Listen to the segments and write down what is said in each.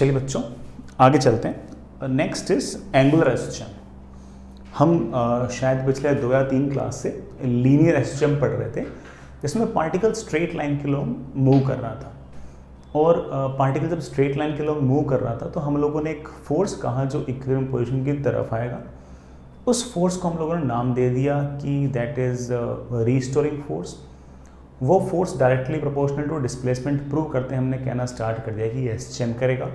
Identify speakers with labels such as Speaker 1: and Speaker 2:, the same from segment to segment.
Speaker 1: चलिए बच्चों आगे चलते हैं। Next is angular association. हम शायद पिछले 2 या 3 क्लास से लीनियर एसोसिएशन पढ़ रहे थे, जिसमें पार्टिकल स्ट्रेट लाइन के लोग मूव कर रहा था। और पार्टिकल जब स्ट्रेट लाइन के लोग मूव कर रहा था तो हम लोगों ने एक फोर्स कहा जो इक्विलिब्रियम पोजीशन की तरफ आएगा। उस फोर्स को हम लोगों ने नाम दे दिया कि दैट इज रीस्टोरिंग फोर्स। वो force directly proportional to displacement prove करते हैं हमने कहना स्टार्ट कर दिया कि एसएचएम करेगा।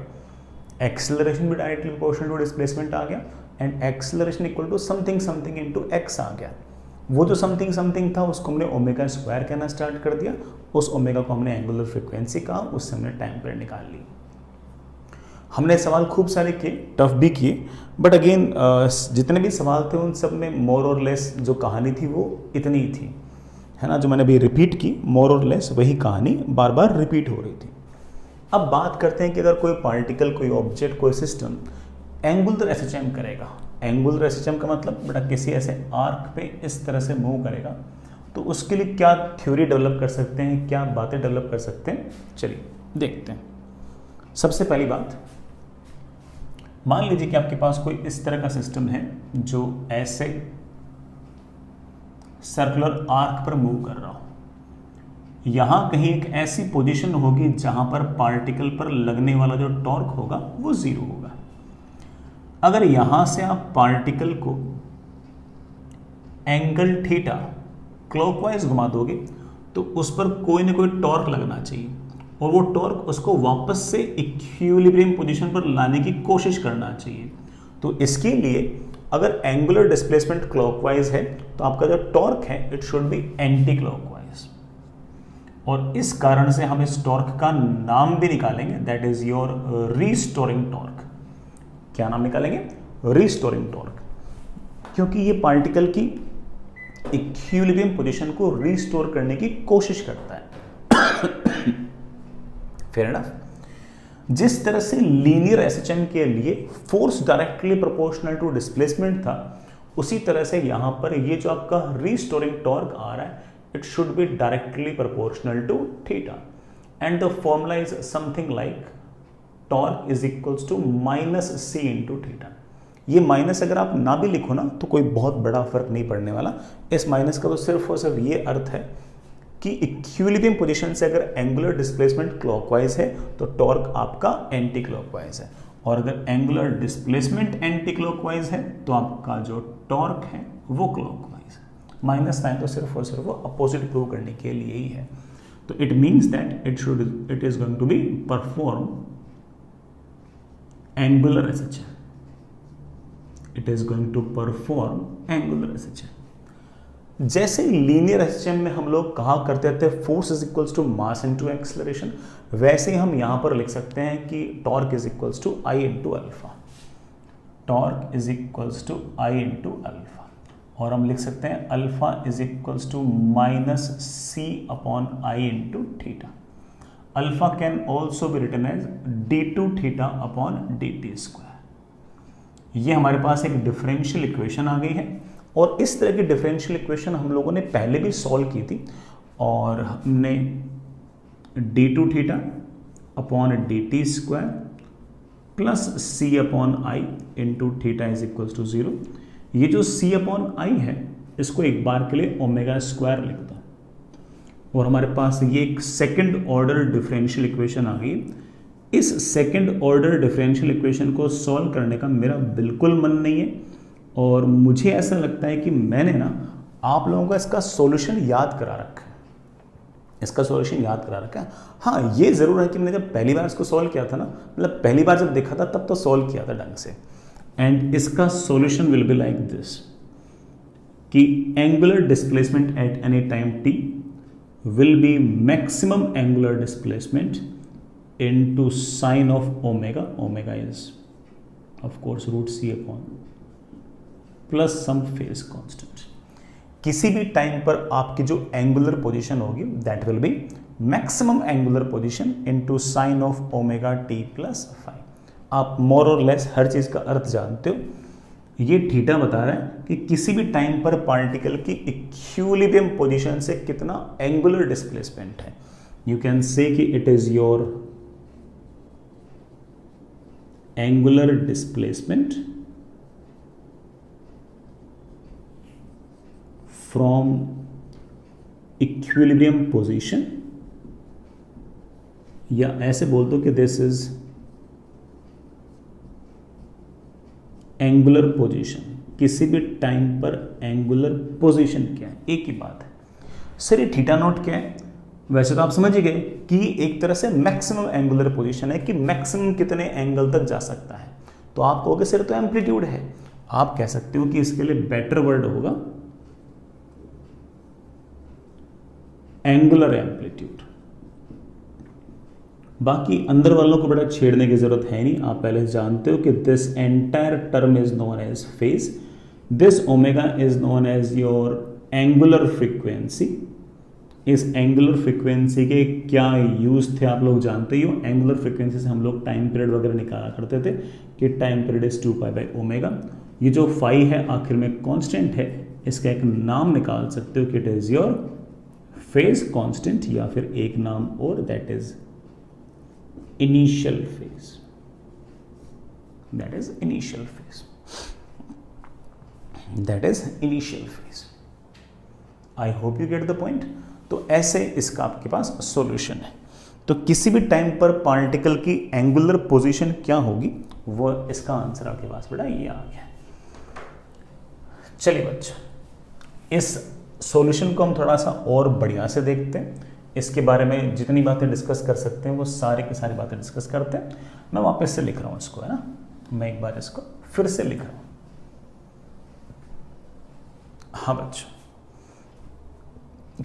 Speaker 1: एक्सेलरेशन भी डायरेक्टली प्रोपोर्शनल टू डिस्प्लेसमेंट आ गया and acceleration equal to something something into x आ गया। वो जो समथिंग समथिंग था उसको हमने ओमेगा स्क्वायर कहना स्टार्ट कर दिया। उस ओमेगा को हमने एंगुलर फ्रीक्वेंसी कहा, उससे हमने टाइम पीरियड निकाल ली। हमने सवाल खूब सारे किए, टफ भी किए, बट अगेन जितने भी सवाल थे उन सब में मोर और लेस जो कहानी थी वो इतनी ही थी, है ना। जो मैंने अभी रिपीट की मोर और लेस वही कहानी बार बार रिपीट हो रही थी। अब बात करते हैं कि अगर कोई पार्टिकल, कोई ऑब्जेक्ट, कोई सिस्टम एंगुलर एसएचएम करेगा। एंगुलर एसएचएम का मतलब बेटा किसी ऐसे आर्क पे इस तरह से मूव करेगा, तो उसके लिए क्या थ्योरी डेवलप कर सकते हैं, क्या बातें डेवलप कर सकते हैं, चलिए देखते हैं। सबसे पहली बात, मान लीजिए कि आपके पास कोई इस तरह का सिस्टम है जो ऐसे सर्कुलर आर्क पर मूव कर रहा हो। यहां कहीं एक ऐसी पोजीशन होगी जहां पर पार्टिकल पर लगने वाला जो टॉर्क होगा वो 0 होगा। अगर यहां से आप पार्टिकल को एंगल थीटा क्लॉकवाइज घुमा दोगे तो उस पर कोई ना कोई टॉर्क लगना चाहिए और वो टॉर्क उसको वापस से इक्विलिब्रियम पोजीशन पर लाने की कोशिश करना चाहिए। तो इसके लिए अगर एंगुलर डिस्प्लेसमेंट क्लॉकवाइज है तो आपका जो टॉर्क है it should B anti clockwise, और इस कारण से हम इस टॉर्क का नाम भी निकालेंगे, that is your restoring torque. क्या नाम निकालेंगे? रीस्टोरिंग टॉर्क, क्योंकि ये पार्टिकल की इक्विलिब्रियम पोजीशन को रीस्टोर करने की कोशिश करता है। Fair enough. जिस तरह से लीनियर एसएचएम के लिए force directly proportional to displacement था, उसी तरह से यहां पर ये जो आपका रीस्टोरिंग टॉर्क आ रहा है it should be directly proportional to theta, and the formula is something like torque is equals to minus c into theta. ये माइनस अगर आप ना भी लिखो ना तो कोई बहुत बड़ा फर्क नहीं पड़ने वाला। इस माइनस का तो सिर्फ और सिर्फ ये अर्थ है कि इक्विलिब्रियम पोजीशन से अगर एंगुलर डिस्प्लेसमेंट क्लॉकवाइज है तो टॉर्क आपका एंटी क्लॉकवाइज है, और अगर एंगुलर डिस्प्लेसमेंट एंटी क्लॉकवाइज है तो आपका जो टॉर्क है वो क्लॉकवाइज है। माइनस साइन तो सिर्फ और सिर्फ वो अपोजिट प्रूव करने के लिए ही है। तो it means that it is going to be perform angular SHM. It is going to perform angular SHM. जैसे लीनियर एसएचएम में हम लोग कहा करते थे force is equals to mass into acceleration, वैसे ही हम यहां पर लिख सकते हैं कि torque is equals to I into alpha. Torque is equals to I into alpha, और हम लिख सकते हैं alpha is equals to minus c upon I into theta. Alpha can also be written as d2 theta upon dt square. ये हमारे पास एक differential equation आ गई है, और इस तरह की डिफरेंशियल इक्वेशन हम लोगों ने पहले भी सॉल्व की थी, और हमने d2 theta upon dt square plus c upon I into theta is equals to 0। ये जो c अपॉन आई है इसको एक बार के लिए ओमेगा स्क्वायर लिखता हूं, और हमारे पास ये एक सेकंड ऑर्डर डिफरेंशियल इक्वेशन आ गई। इस सेकंड ऑर्डर डिफरेंशियल इक्वेशन को सॉल्व करने का मेरा बिल्कुल मन नहीं है, और मुझे ऐसा लगता है कि मैंने ना आप लोगों का इसका सॉल्यूशन याद करा रखा है। इसका सॉल्यूशन याद करा रखा है। हाँ, ये ज़रूर है कि मैंने जब पहली बार इसको सॉल्व किया था ना, मतलब पहली बार जब देखा था तब तो सॉल्व किया था ढंग से। एंड इसका solution will be like this कि angular displacement at any time t will be maximum angular displacement into sine of omega. Omega is of course root c upon plus some phase constant. किसी भी time पर आपकी जो angular position होगी that will be maximum angular position into sine of omega t plus phi. आप more और less हर चीज का अर्थ जानते हो। ये थीटा बता रहा है कि किसी भी टाइम पर पार्टिकल की इक्विलिब्रियम पोजीशन से कितना एंगुलर डिस्प्लेसमेंट है। यू कैन से कि it is your angular displacement from equilibrium position, या ऐसे बोल दो कि दिस इज एंगुलर पोजीशन। किसी भी टाइम पर एंगुलर पोजीशन क्या है, एक ही बात है। सर ये थीटा नॉट क्या है? वैसे तो आप समझ ही गए कि एक तरह से मैक्सिमम एंगुलर पोजीशन है कि मैक्सिमम कितने एंगल तक जा सकता है। तो आप कहोगे सर तो एम्पलीट्यूड है। आप कह सकते हो कि इसके लिए बेटर वर्ड होगा एंगुलर एम्पलीट्यूड। बाकी अंदर वालों को बड़ा छेड़ने की जरूरत है नहीं, आप पहले जानते हो कि this entire term is known as phase, this omega is known as your angular frequency. इस एंगुलर फ्रीक्वेंसी के क्या यूज थे आप लोग जानते ही हो। एंगुलर फ्रीक्वेंसी से हम लोग टाइम पीरियड वगैरह निकाला करते थे कि टाइम पीरियड इज 2π/ω। ये जो फाई है आखिर में कांस्टेंट है, इसका एक नाम निकाल सकते हो कि it is your phase constant, या फिर एक नाम और, that is initial phase. That is initial phase, that is initial phase. I hope you get the point. तो ऐसे इसका आपके पास सॉल्यूशन है। तो किसी भी टाइम पर पार्टिकल की एंगुलर पोजीशन क्या होगी, वो इसका आंसर आपके पास बेटा ये आ गया। चलिए बच्चों, इस सॉल्यूशन को हम थोड़ा सा और बढ़िया से देखते हैं। इसके बारे में जितनी बातें डिस्कस कर सकते हैं वो सारी की सारी बातें डिस्कस करते हैं। मैं वापस से लिख रहा हूं इसको, है ना, मैं एक बार इसको फिर से लिख रहा हूं। हाँ बच्चों,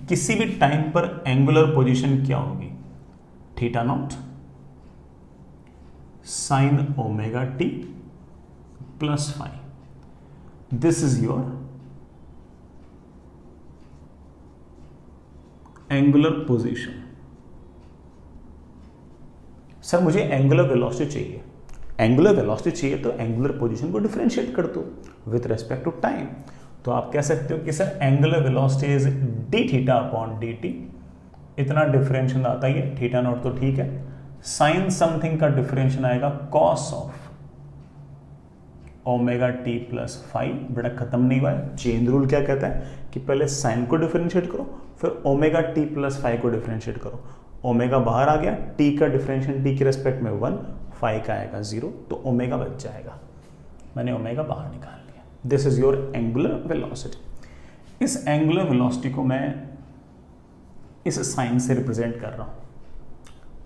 Speaker 1: किसी भी टाइम पर एंगुलर पोजीशन क्या होगी, theta naught sine omega t plus phi. This is your angular position. Sir मुझे एंगुलर वेलोसिटी चाहिए। एंगुलर वेलोसिटी चाहिए तो एंगुलर पोजीशन को डिफरेंशिएट कर दो विथ रेस्पेक्ट टू टाइम। तो आप कह सकते हो कि sir angular velocity is D theta upon D T. इतना डिफरेंशियल आता ही है, थीटा नॉट तो ठीक है। साइन समथिंग का डिफरेंशियल आएगा cos of omega t plus five. बेटा खत्म नहीं हुआ है। चेन रूल क्या कहता है कि पहले साइन को डिफरेंशिएट करो, फिर ओमेगा टी प्लस फाइव को डिफरेंशिएट करो। ओमेगा बाहर आ गया, टी का डिफरेंशियल टी के रेस्पेक्ट में 1, फाइव का आएगा 0, तो ओमेगा बच जाएगा। मैंने ओमेगा बाहर निकाल लिया। This is your angular velocity. इस एंगुलर वेलोसिटी को मैं इस साइन से रिप्रेजेंट कर रहा हूं,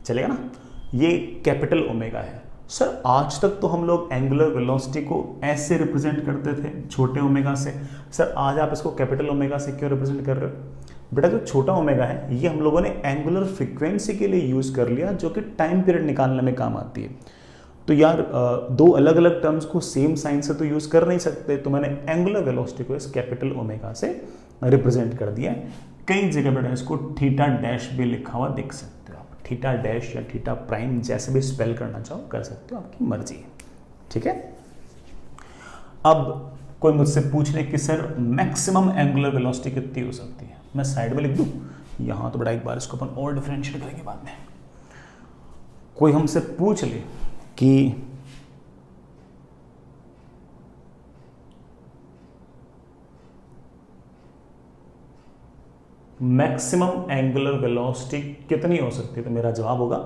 Speaker 1: चलेगा ना। ये कैपिटल ओमेगा है। सर आज तक तो हम लोग एंगुलर वेलोसिटी को ऐसे रिप्रेजेंट करते थे, छोटे ओमेगा से। सर आज आप इसको कैपिटल ओमेगा से क्यों रिप्रेजेंट कर रहे हो? बेटा जो छोटा ओमेगा है ये हम लोगों ने एंगुलर फ्रीक्वेंसी के लिए यूज कर लिया, जो कि टाइम पीरियड निकालने में काम आती है। तो यार दो अलग अलग टर्म्स को सेम साइन से तो यूज कर नहीं सकते, तो मैंने एंगुलर वेलोसिटी को इस कैपिटल ओमेगा से रिप्रेजेंट कर दिया है। कई जगह बेटा इसको थीटा डैश भी लिखा हुआ देख सकते हो आप। थीटा डैश या थीटा प्राइम जैसे भी स्पेल करना चाहो कर सकते हो, आपकी मर्जी है, ठीक है। अब कोई मुझसे पूछ ले कि सर मैक्सिमम एंगुलर वेलोसिटी कितनी हो सकती है, मैं साइड में लिख दूं यहां, तो बड़ा एक बार इसको अपन और डिफरेंशिएट करेंगे बाद में। कोई हमसे पूछ ले कि मैक्सिमम एंगुलर वेलोसिटी कितनी हो सकती है, तो मेरा जवाब होगा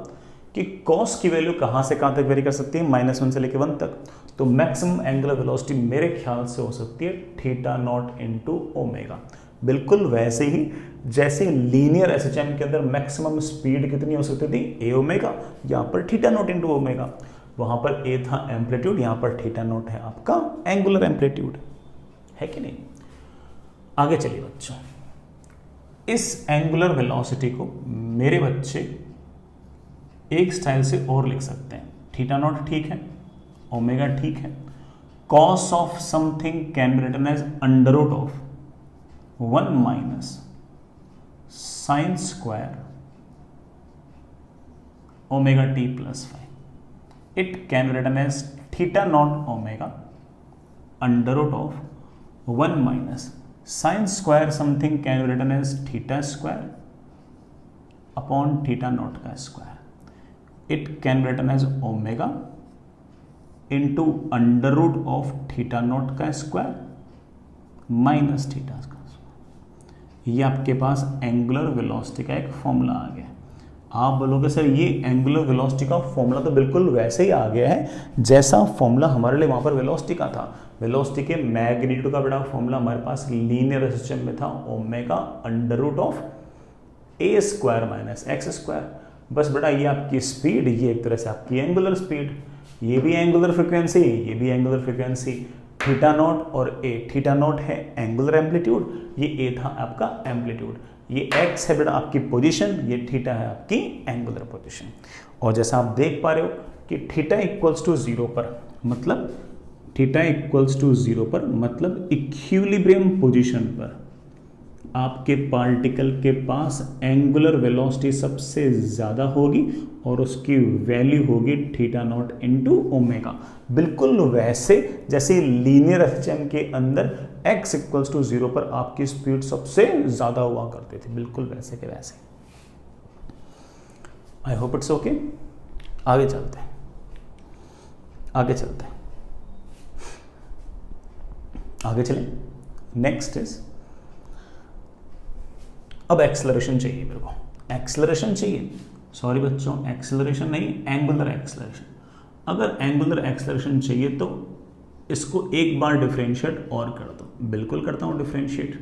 Speaker 1: कि कॉस की वैल्यू कहां से कहां तक वेरी कर सकती है, -1 से लेकर 1 तक। तो मैक्सिमम एंगुलर वेलोसिटी मेरे ख्याल से हो सकती है थीटा नॉट इंटू ओमेगा। बिल्कुल वैसे ही जैसे लीनियर एसएचएम के अंदर मैक्सिमम स्पीड कितनी हो सकती थी, ए ओमेगा, यहां पर थीटा नॉट इंटू ओमेगा। वहां पर ए था एम्पलीट्यूड, यहां पर थीटा नॉट है आपका एंगुलर एम्पलीट्यूड, है कि नहीं। आगे चलिए बच्चों, इस एंगुलर वेलोसिटी को मेरे बच्चे एक स्टाइल से और लिख सकते हैं। थीटा नॉट ठीक है, ओमेगा ठीक है, cos of something can be written as under root of 1 minus sine square omega t plus 5। It can be written as theta naught omega under root of 1 minus sine square something can be written as theta square upon theta naught का square. It can be written as omega into under root of theta naught का square minus theta का square. ये आपके पास angular velocity का एक formula आ गया। आप बोलोगे सर ये एंगुलर वेलोसिटी का फॉर्मूला तो बिल्कुल वैसे ही आ गया है जैसा फॉर्मूला हमारे लिए वहां पर वेलोसिटी का था। वेलोसिटी के मैग्नीट्यूड का बड़ा फॉर्मूला हमारे पास लीनियर सिस्टम में था, omega under root of a square minus x square. बस बेटा ये आपकी स्पीड, ये एक तरह से आपकी एंगुलर स्पीड, ये भी एंगुलर फ्रिक्वेंसी, ये भी एंगुलर फ्रिक्वेंसी, थीटा नॉट और ए। थीटा नॉट है एंगुलर एम्पलीट्यूड, ये ए था आपका एम्पलीट्यूड, ये एक्स है बेटा आपकी पोजीशन, ये थीटा है आपकी एंगुलर पोजीशन। और जैसा आप देख पा रहे हो कि थीटा इक्वल्स टू जीरो पर मतलब थीटा इक्वल्स टू जीरो पर मतलब इक्विलिब्रियम पोजीशन पर आपके पार्टिकल के पास एंगुलर वेलोसिटी सबसे ज़्यादा होगी और उसकी वैल्यू होगी थीटा नॉट इंटू ओमेगा। बिल्कुल वैसे जैसे लीनियर एसएचएम के अंदर x इक्वल्स टू जीरो पर आपकी स्पीड सबसे ज़्यादा हुआ करती थी, बिल्कुल वैसे के वैसे। I hope it's okay. आगे चलते हैं, आगे चलते हैं, आगे चलें। नेक्स्ट इज, अब एक्सेलरेशन चाहिए मेरे को, एक्सेलरेशन चाहिए, सॉरी बच्चों एक्सेलरेशन नहीं, एंगुलर एक्सेलरेशन। अगर एंगुलर एक्सेलरेशन चाहिए तो इसको एक बार डिफरेंशिएट और कर दो। बिल्कुल करता हूं डिफरेंशिएट,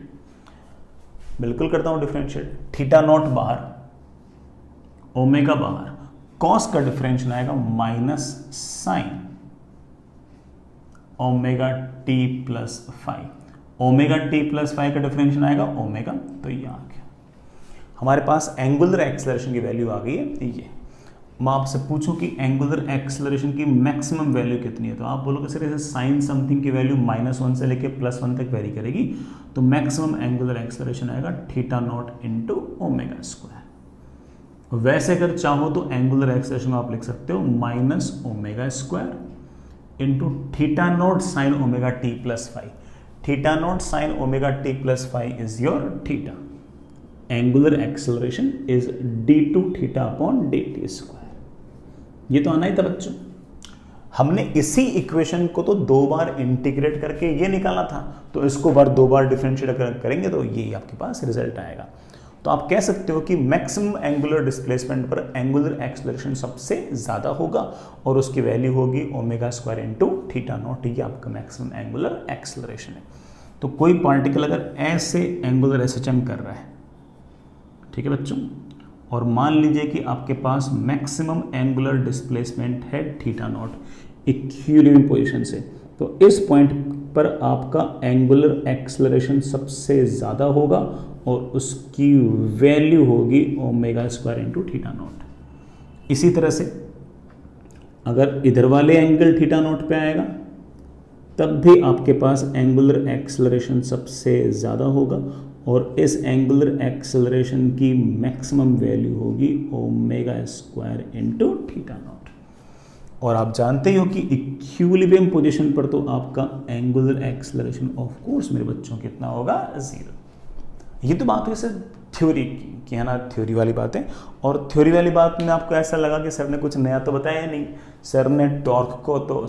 Speaker 1: बिल्कुल करता हूं डिफरेंशिएट। थीटा नॉट बाहर, ओमेगा बाहर, कॉस का डिफरेंशियल आएगा minus sign omega t plus five, omega t plus five का डिफरेंशियल आएगा ओमेगा, तो ये आ गया हमारे पास एंगुलर एक्सेलरेशन की वैल्यू आ गई है ये। मैं आपसे पूछूं कि एंगुलर एक्सेलरेशन की मैक्सिमम वैल्यू कितनी है, तो आप बोलोगे सर ऐसे साइन समथिंग की वैल्यू -1 से लेके +1 तक वेरी करेगी, तो मैक्सिमम एंगुलर एक्सेलरेशन आएगा theta naught into omega square. वैसे अगर चाहो तो एंगुलर एक्सेलरेशन आप लिख सकते हो minus omega square into theta naught sine omega t plus five. Theta naught sine omega t plus five is your theta. Angular acceleration is d2 theta upon dt square. ये तो आना ही था बच्चों। हमने इसी इक्वेशन को तो 2 बार इंटीग्रेट करके ये निकाला था, तो इसको दो बार डिफरेंशिएट करेंगे तो ये आपके पास रिजल्ट आएगा। तो आप कह सकते हो कि मैक्सिमम एंगुलर डिस्प्लेसमेंट पर एंगुलर एक्सेलरेशन सबसे ज्यादा होगा और उसकी वैल्यू होगी omega square into theta naught. ये आपका मैक्सिमम एंगुलर एक्सेलरेशन है। तो कोई पार्टिकल अगर ऐसे एंगुलर एसएचएम कर रहा है, ठीक है बच्चों, और मान लीजिए कि आपके पास मैक्सिमम एंगुलर डिस्प्लेसमेंट है थीटा नॉट इक्विलिब्रियम पोजीशन से, तो इस पॉइंट पर आपका एंगुलर एक्सेलरेशन सबसे ज़्यादा होगा और उसकी वैल्यू होगी omega square into theta naught. इसी तरह से अगर इधर वाले एंगल थीटा नॉट पे आएगा तब भी आपके पास एंगुलर एक्सेलरेशन सबसे ज़्यादा होगा और इस एंगुलर एक्सेलरेशन की मैक्सिमम वैल्यू होगी omega square into theta naught. और आप जानते हो कि इक्विलिब्रियम पोजीशन पर तो आपका एंगुलर एक्सेलरेशन ऑफ कोर्स मेरे बच्चों कितना होगा, 0। ये तो बात है सर थ्योरी की है ना, थ्योरी वाली बातें। और थ्योरी वाली बात में आपको ऐसा लगा कि सर ने कुछ नया तो बताया नहीं। सर ने टॉर्क को तो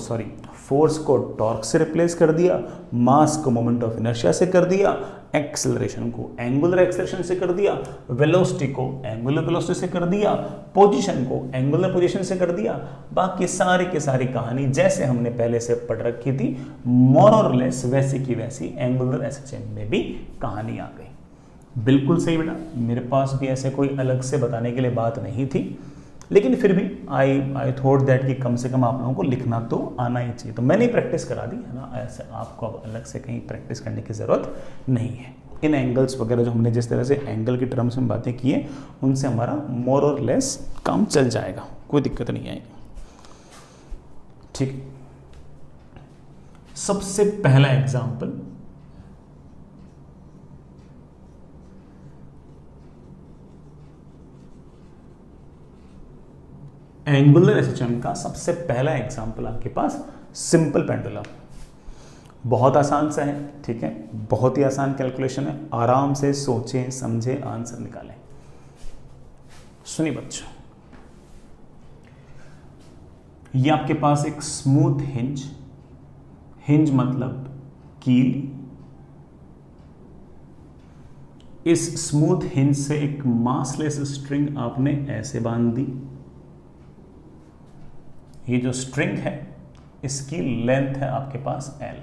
Speaker 1: फोर्स को टॉर्क से रिप्लेस कर दिया, मास को मोमेंट ऑफ इनर्शिया से कर दिया, एक्सेलरेशन को एंगुलर एक्सेलरेशन से कर दिया, वेलोसिटी को एंगुलर वेलोसिटी से कर दिया, पोजीशन को एंगुलर पोजीशन से कर दिया। बाकी सारी की सारी कहानी जैसे हमने पहले से पढ़ रखी थी मोर और लेस वैसी की वैसी एंगुलर एसएचएम में भी कहानी आ गई। बिल्कुल सही बेटा, मेरे पास भी ऐसे कोई अलग से बताने के लिए बात नहीं थी, लेकिन फिर भी आई थॉट दैट कि कम से कम आप लोगों को लिखना तो आना ही चाहिए, तो मैंने प्रैक्टिस करा दी है ना। ऐसे आपको अब अलग से कहीं प्रैक्टिस करने की ज़रूरत नहीं है। इन एंगल्स वगैरह जो हमने जिस तरह से एंगल की टर्म्स में बातें की है उनसे हमारा मोर और लेस काम चल जाएगा, कोई दिक्कत नहीं आएगी। ठीक, सबसे पहला एग्जाम्पल एंगुलर एसएचएम का सबसे पहला एग्जाम्पल आपके पास सिंपल पेंडुलम। बहुत आसान सा है, ठीक है, बहुत ही आसान कैलकुलेशन है। आराम से सोचें समझें आंसर निकालें। सुनिए बच्चों, ये आपके पास एक स्मूथ हिंज, हिंज मतलब कील, इस स्मूथ हिंज से एक मासलेस स्ट्रिंग आपने ऐसे बांध दी। ये जो स्ट्रिंग है इसकी लेंथ है आपके पास L।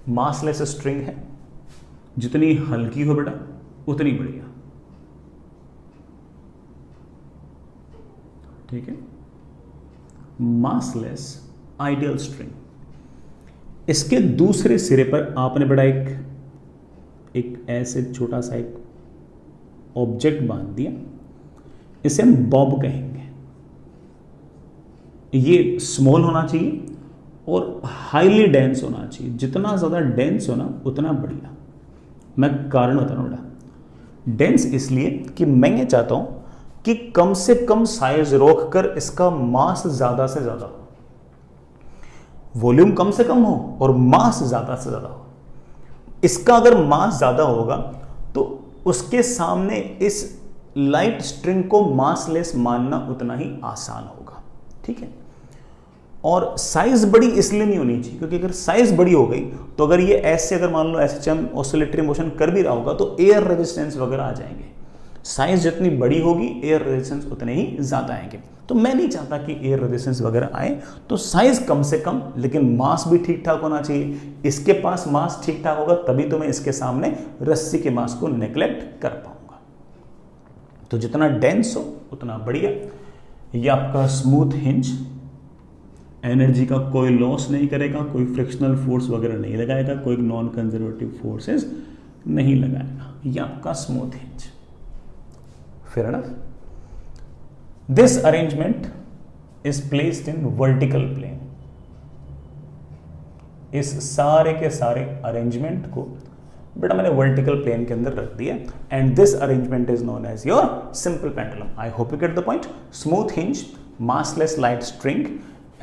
Speaker 1: मासलेस स्ट्रिंग है, जितनी हल्की हो बेटा उतनी बढ़िया, ठीक है। मासलेस आइडियल स्ट्रिंग, इसके दूसरे सिरे पर आपने बड़ा एक ऐसे छोटा सा एक ऑब्जेक्ट बांध दिया, इसे हम बॉब कहेंगे। ये स्मॉल होना चाहिए और हाईली डेंस होना चाहिए, जितना ज़्यादा डेंस होना उतना बढ़िया। मैं कारण बता रहा हूँ बेटा, डेंस इसलिए कि मैं ये चाहता हूं कि कम से कम साइज रोककर इसका मास ज़्यादा से ज़्यादा हो, वॉल्यूम कम से कम हो और मास ज़्यादा से ज़्यादा हो। इसका अगर मास ज़्यादा होगा तो उसके सामने इस लाइट स्ट्रिंग को मासलेस मानना उतना ही आसान होगा, ठीक है। और साइज बड़ी इसलिए नहीं होनी चाहिए क्योंकि अगर साइज बड़ी हो गई तो अगर ये ऐसे, अगर मान लो एसएचएम ऑसिलेटरी मोशन कर भी रहा होगा तो एयर रेजिस्टेंस वगैरह आ जाएंगे। साइज जितनी बड़ी होगी एयर रेजिस्टेंस उतने ही ज़्यादा आएंगे। तो मैं नहीं चाहता कि एयर रेजिस्टेंस वगैरह आए, तो साइज कम से कम लेकिन मास भी ठीक ठाक होना चाहिए। इसके पास मास ठीक ठाक होगा तभी तो मैं इसके सामने रस्सी के मास को नेग्लेक्ट कर पाऊंगा। तो जितना डेंस हो उतना बढ़िया। ये आपका स्मूथ हिंज एनर्जी का कोई लॉस नहीं करेगा, कोई फ्रिक्शनल फोर्स वगैरह नहीं लगाएगा, कोई नॉन कंजर्वेटिव फोर्सेस नहीं लगाएगा। ये आपका smooth hinge. Fair enough. This arrangement is placed in vertical plane. इस सारे के सारे अरेंजमेंट को बेटा मैंने वर्टिकल प्लेन के अंदर रख दिया, and this arrangement is known as your simple pendulum. I hope you get the point. Smooth hinge, massless light string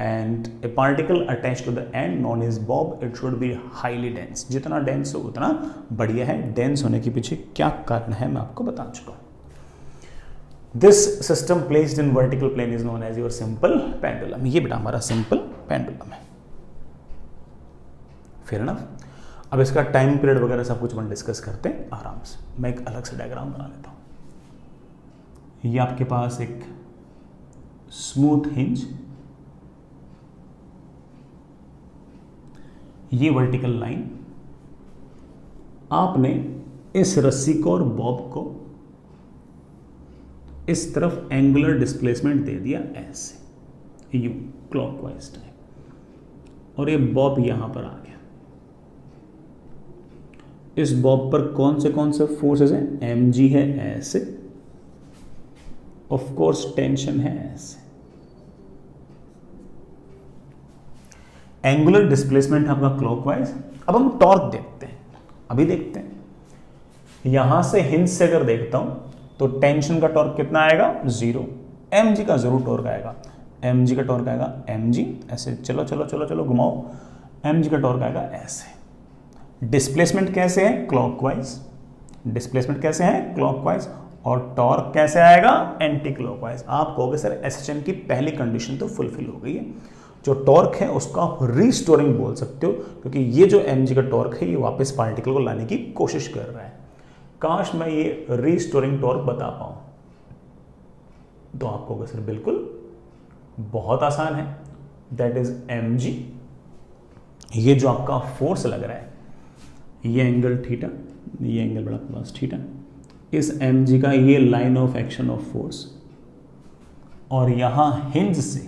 Speaker 1: and a particle attached to the end known as bob. It should be highly dense. जितना dense हो उतना बढ़िया है। dense होने के पीछे क्या कारण है मैं आपको बता चुका हूँ। This system placed in vertical plane is known as your simple pendulum. ये बेटा हमारा simple pendulum है। Fair enough? अब इसका टाइम पीरियड वगैरह सब कुछ हम डिस्कस करते हैं आराम से। मैं एक अलग से डायग्राम बना लेता हूँ। ये आपके पास एक स्मूथ हिंज, ये वर्टिकल लाइन, आपने इस रस्सी को और बॉब को इस तरफ एंगुलर डिस्प्लेसमेंट दे दिया ऐसे यू क्लॉकवाइज टाइप, और ये बॉब यहां पर आ गया। इस बॉब पर कौन से फोर्सेस हैं? mg है ऐसे, ऑफ कोर्स टेंशन है ऐसे। एंगुलर डिस्प्लेसमेंट आपका क्लॉकवाइज। अब हम टॉर्क देखते हैं, अभी देखते हैं। यहां से हिंज से अगर देखता हूं तो टेंशन का टॉर्क कितना आएगा? 0। mg का जरूर टॉर्क आएगा। mg का टॉर्क आएगा mg ऐसे, चलो चलो चलो चलो घुमाओ, mg का टॉर्क आएगा ऐसे। डिस्प्लेसमेंट कैसे है? क्लॉकवाइज। डिस्प्लेसमेंट कैसे है? क्लॉकवाइज। और टॉर्क कैसे आएगा? Anti clockwise. आप कहोगे सर एसएचएम की पहली कंडीशन तो फुलफिल हो गई है। जो टॉर्क है उसको आप रीस्टोरिंग बोल सकते हो, क्योंकि ये जो mg का टॉर्क है ये वापस पार्टिकल को लाने की कोशिश कर रहा है। काश मैं ये रीस्टोरिंग टॉर्क बता पाऊं, तो आप कहोगे सर बिल्कुल बहुत आसान है, दैट इज mg। ये जो आपका फोर्स लग रहा है, ये एंगल थीटा, ये एंगल बड़ा प्लस थीटा, इस mg का ये line of action of force, और यहां हिंज से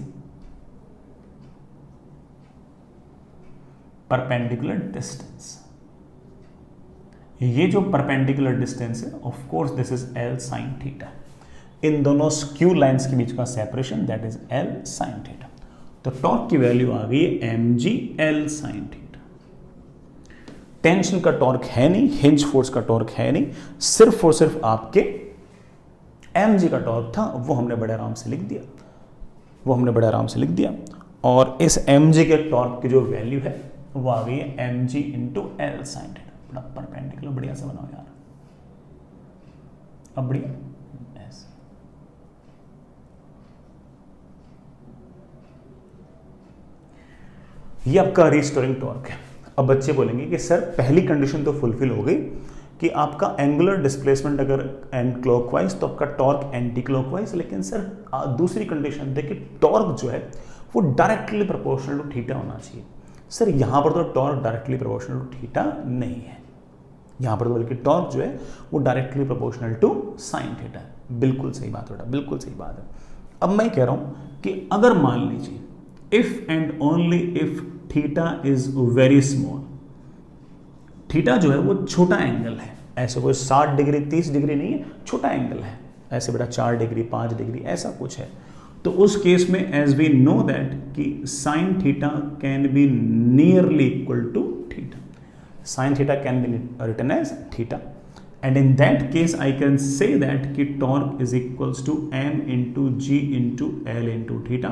Speaker 1: परपेंडिकुलर डिस्टेंस, ये जो परपेंडिकुलर डिस्टेंस है of course this is L sin theta. इन दोनों स्क्यू लाइंस के बीच का separation that is L sin theta. तो टॉर्क की वैल्यू आ गई mg L sin theta. Tension का टॉर्क है नहीं, हिंज फोर्स का टॉर्क है नहीं, सिर्फ और सिर्फ आपके mg का टॉर्क था, वो हमने बड़े आराम से लिख दिया, और इस mg के टॉर्क की जो वैल्यू है वो आ गई है mg into L sin theta. बड़ा परपेंडिकुलर बढ़िया से बनाओ यार, अब बढ़िया ऐसे। ये आपका रिस्टोरिंग टॉर्क है। अब बच्चे बोलेंगे कि सर पहली कंडीशन तो फुलफिल हो गई कि आपका एंगुलर डिस्प्लेसमेंट अगर एंड क्लॉकवाइज तो आपका टॉर्क एंटी क्लॉकवाइज, लेकिन सर दूसरी कंडीशन देखिए टॉर्क जो है वो डायरेक्टली प्रोपोर्शनल टू थीटा होना चाहिए। सर यहाँ पर तो torque directly proportional to theta नहीं है, यहाँ पर तो बल्कि टॉर्क जो है वो directly proportional to sine theta है। बिल्कुल सही बात बेटा, बिल्कुल सही बात है। अब मैं कह रहा हूँ कि अगर मान लीजिए if and only if theta is very small, theta जो है वो छोटा एंगल है, ऐसे कोई 60 डिग्री 30 डिग्री नहीं है, छोटा एंगल है, ऐसे बेटा 4 डिग्री 5 डिग्री ऐसा कुछ है, तो उस केस में एज वी नो दैट कि sine theta can be nearly equal to theta, sine theta can be written as theta, and in that case I can say that कि torque is equals to m into g into l into theta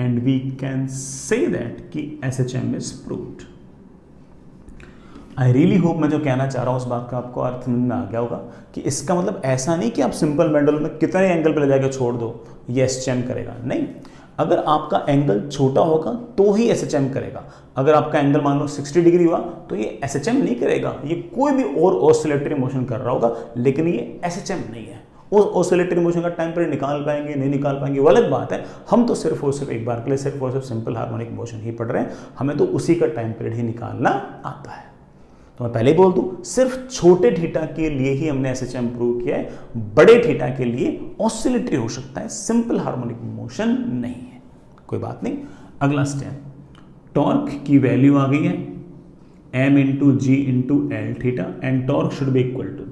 Speaker 1: and we can say that कि SHM is proved। I really hope मैं जो कहना चाह रहा हूँ उस बात का आपको अर्थ में आ गया होगा कि इसका मतलब ऐसा नहीं कि आप सिंपल पेंडुलम में कितने एंगल पे ले जाकर छोड़ दो ये SHM करेगा, नहीं, अगर आपका एंगल छोटा होगा तो ही SHM करेगा। अगर आपका एंगल मान लो 60 डिग्री हुआ तो ये SHM नहीं करेगा, ये कोई भी और ऑसिलेटरी मोशन कर रहा होगा, लेकिन ये SHM नहीं है। उस ऑसिलेटरी मोशन का टाइम पीरियड निकाल पाएंगे नहीं निकाल पाएंगे वो अलग बात है, हम तो सिर्फ और सिर्फ एक बार के लिए सिर्फ और सिर्फ सिंपल हार्मोनिक मोशन ही पढ़ रहे हैं, हमें तो उसी का टाइम पीरियड ही निकालना आता है। तो मैं पहले ही बोल दूं सिर्फ छोटे थीटा के लिए ही हमने SHM प्रूव किया है, बड़े थीटा के लिए ऑसिलेटरी हो सकता है, सिंपल हार्मोनिक मोशन नहीं है। कोई बात नहीं, अगला स्टेप, टॉर्क की वैल्यू आ गई है m into ji into l theta and torque should be equal to,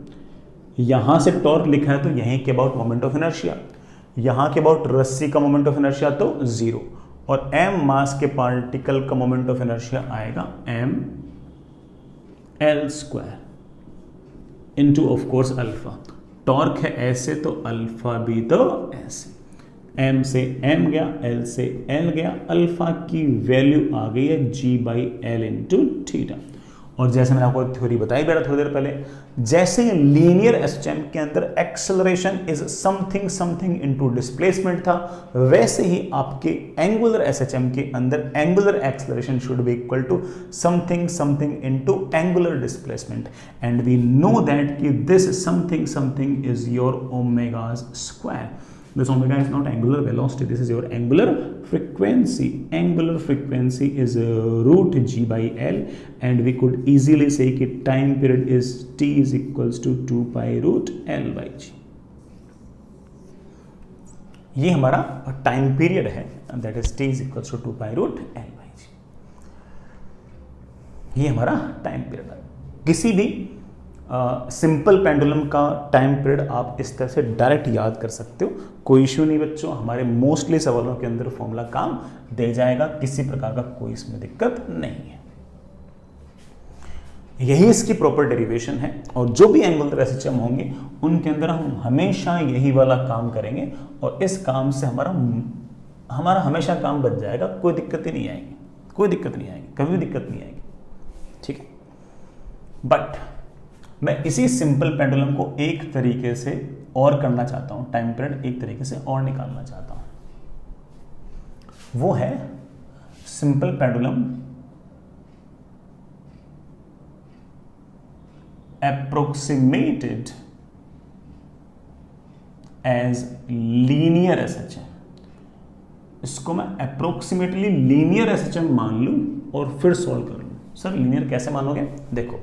Speaker 1: यहां से टॉर्क लिखा है तो यहीं के अबाउट मोमेंट ऑफ इनर्शिया, यहां के अबाउट रस्सी का मोमेंट ऑफ इनर्शिया तो 0 और m मास के पार्टिकल का मोमेंट ऑफ इनर्शिया आएगा m L square into of course alpha, torque है ऐसे तो अल्फा भी तो ऐसे, m से m गया l से l गया, अल्फा की वैल्यू आ गई है g by L into theta. और जैसे मैंने आपको थ्योरी बताई बेटा थोड़ी देर पहले, जैसे लीनियर SHM के अंदर acceleration is something something into displacement था, वैसे ही आपके एंगुलर SHM के अंदर angular acceleration should be equal to something something into angular displacement and we know that कि this something something is your omega square. This omega is not angular velocity, this is your angular frequency. Angular frequency is root g by L and we could easily say कि time period is t is equals to 2 pi root L by g. ये हमारा time period है, that is t is equals to 2 pi root L by g. ये हमारा time period है। किसी भी simple pendulum का टाइम पीरियड आप इस तरह से डायरेक्ट याद कर सकते हो, कोई इश्यू नहीं बच्चों, हमारे मोस्टली सवालों के अंदर फॉर्मूला काम दे जाएगा, किसी प्रकार का कोई इसमें दिक्कत नहीं है। यही इसकी प्रॉपर डेरिवेशन है और जो भी एंगुलर SHM होंगे उनके अंदर हम हमेशा यही वाला काम करेंगे और इस काम से हमारा हमेशा काम बन जाएगा, कोई दिक्कत ही नहीं आएगी, कोई दिक्कत नहीं आएगी, कभी भी दिक्कत नहीं आएगी, ठीक है। बट मैं इसी सिंपल पेंडुलम को एक तरीके से और करना चाहता हूं, टाइम पीरियड एक तरीके से और निकालना चाहता हूं, वो है simple pendulum approximated as linear SHM। इसको मैं अप्रोक्सीमेटली लीनियर SHM मान लूं और फिर सॉल्व कर लूं। सर लीनियर कैसे मानोगे? देखो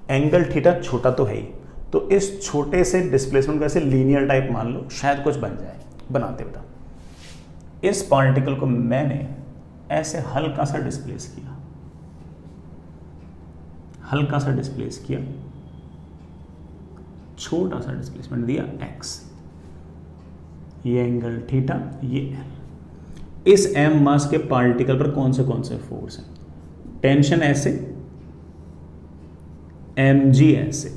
Speaker 1: एंगल थीटा छोटा तो है ही, तो इस छोटे से डिस्प्लेसमेंट को ऐसे लीनियर टाइप मान लो, शायद कुछ बन जाए। बनाते बेटा, इस पार्टिकल को मैंने ऐसे हल्का सा डिस्प्लेस किया, हल्का सा डिस्प्लेस किया, छोटा सा डिस्प्लेसमेंट दिया x, ये एंगल थीटा, ये l। इस m मास के पार्टिकल पर कौन से फोर्स हैं? टेंशन ऐसे, mg ऐसे,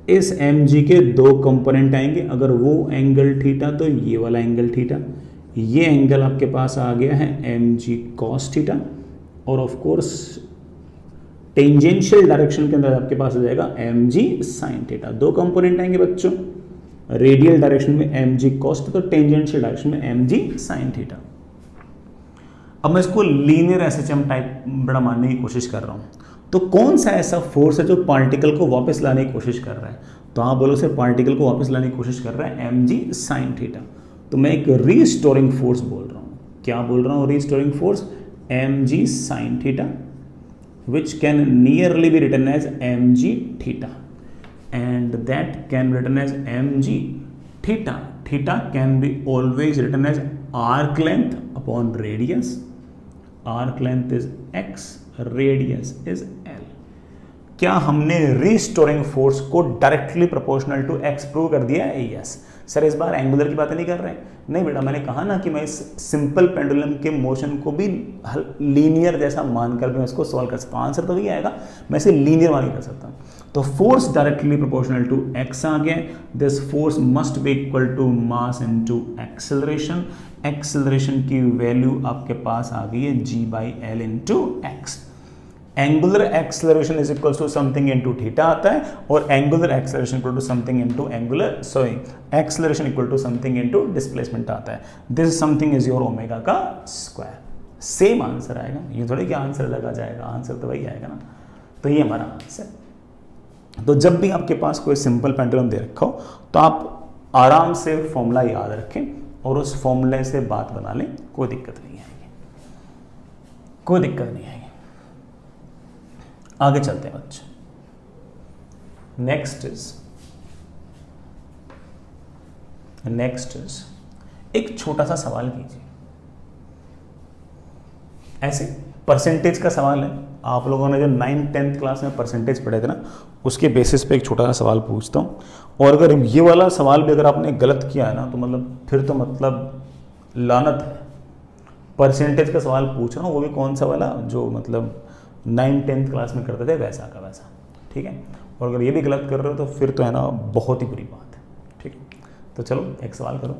Speaker 1: इस mg के दो कंपोनेंट आएंगे, अगर वो एंगल थीटा तो ये वाला एंगल थीटा, ये एंगल आपके पास आ गया है mg cos थीटा और ऑफ कोर्स टेंजेंशियल डायरेक्शन के अंदर आपके पास आ जाएगा mg sin थीटा। दो कंपोनेंट आएंगे बच्चों, रेडियल डायरेक्शन में mg cos तो टेंजेंशियल डायरेक्शन में mg sin थीटा। अब मैं इसको लीनियर एसएचएम टाइप बड़ा मानने की कोशिश कर रहा हूँ, तो कौन सा ऐसा फोर्स है जो पार्टिकल को वापस लाने की कोशिश कर रहा है? तो आप बोलो सर पार्टिकल को वापस लाने की कोशिश कर रहा है mg sin थीटा, तो मैं एक रीस्टोरिंग फोर्स बोल रहा हूँ। क्या बोल रहा हूँ? Restoring force mg sin theta which can nearly be written as mg theta, and that can be written as mg theta. Theta can be always written as arc length upon radius. Arc length is x, radius is l. क्या हमने restoring force को directly proportional to x prove कर दिया है? Yes. Sir इस बार angular की बातें नहीं कर रहे हैं? नहीं बेटा, मैंने कहा ना कि मैं इस सिंपल पेंडुलम के मोशन को भी लीनियर जैसा मानकर भी मैं इसको सॉल्व कर सकता हूँ। आंसर तो वही आएगा, मैं इसे लीनियर मान कर सकता हूँ। तो force directly proportional to x आ गया। This force must be equal to mass into acceleration. Acceleration की वैल्यू आपके पास आ गई है g/l into x. Angular acceleration is equal to something into theta आता है, और angular acceleration equal to something into acceleration equal to something into displacement आता है। This something is your omega का स्क्वायर। सेम आंसर आएगा, ये थोड़ी कि आंसर अलग आ जाएगा, आंसर तो वही आएगा ना। तो ये हमारा आंसर। तो जब भी आपके पास कोई सिंपल पेंडुलम दे रखा हो तो आप आराम से फॉर्मूला याद रखें और उस फॉर्मूले से बात बना लें, कोई दिक्कत नहीं आएगी, कोई दिक्कत नहीं आएगी। आगे चलते हैं बच्चे। नेक्स्ट इज एक छोटा सा सवाल कीजिए। ऐसे परसेंटेज का सवाल है, आप लोगों ने जो 9th-10th क्लास में परसेंटेज पढ़े थे ना, उसके बेसिस पे एक छोटा सा सवाल पूछता हूँ। और अगर ये वाला सवाल भी अगर आपने गलत किया है ना, तो मतलब फिर तो मतलब लानत है। परसेंटेज का सवाल पूछ रहा हूँ, वो भी कौन सा वाला जो मतलब 9th-10th क्लास में करते थे वैसा का वैसा, ठीक है। और अगर ये भी गलत कर रहे हो तो फिर तो है ना बहुत ही बुरी बात है, ठीक है। तो चलो एक सवाल करो।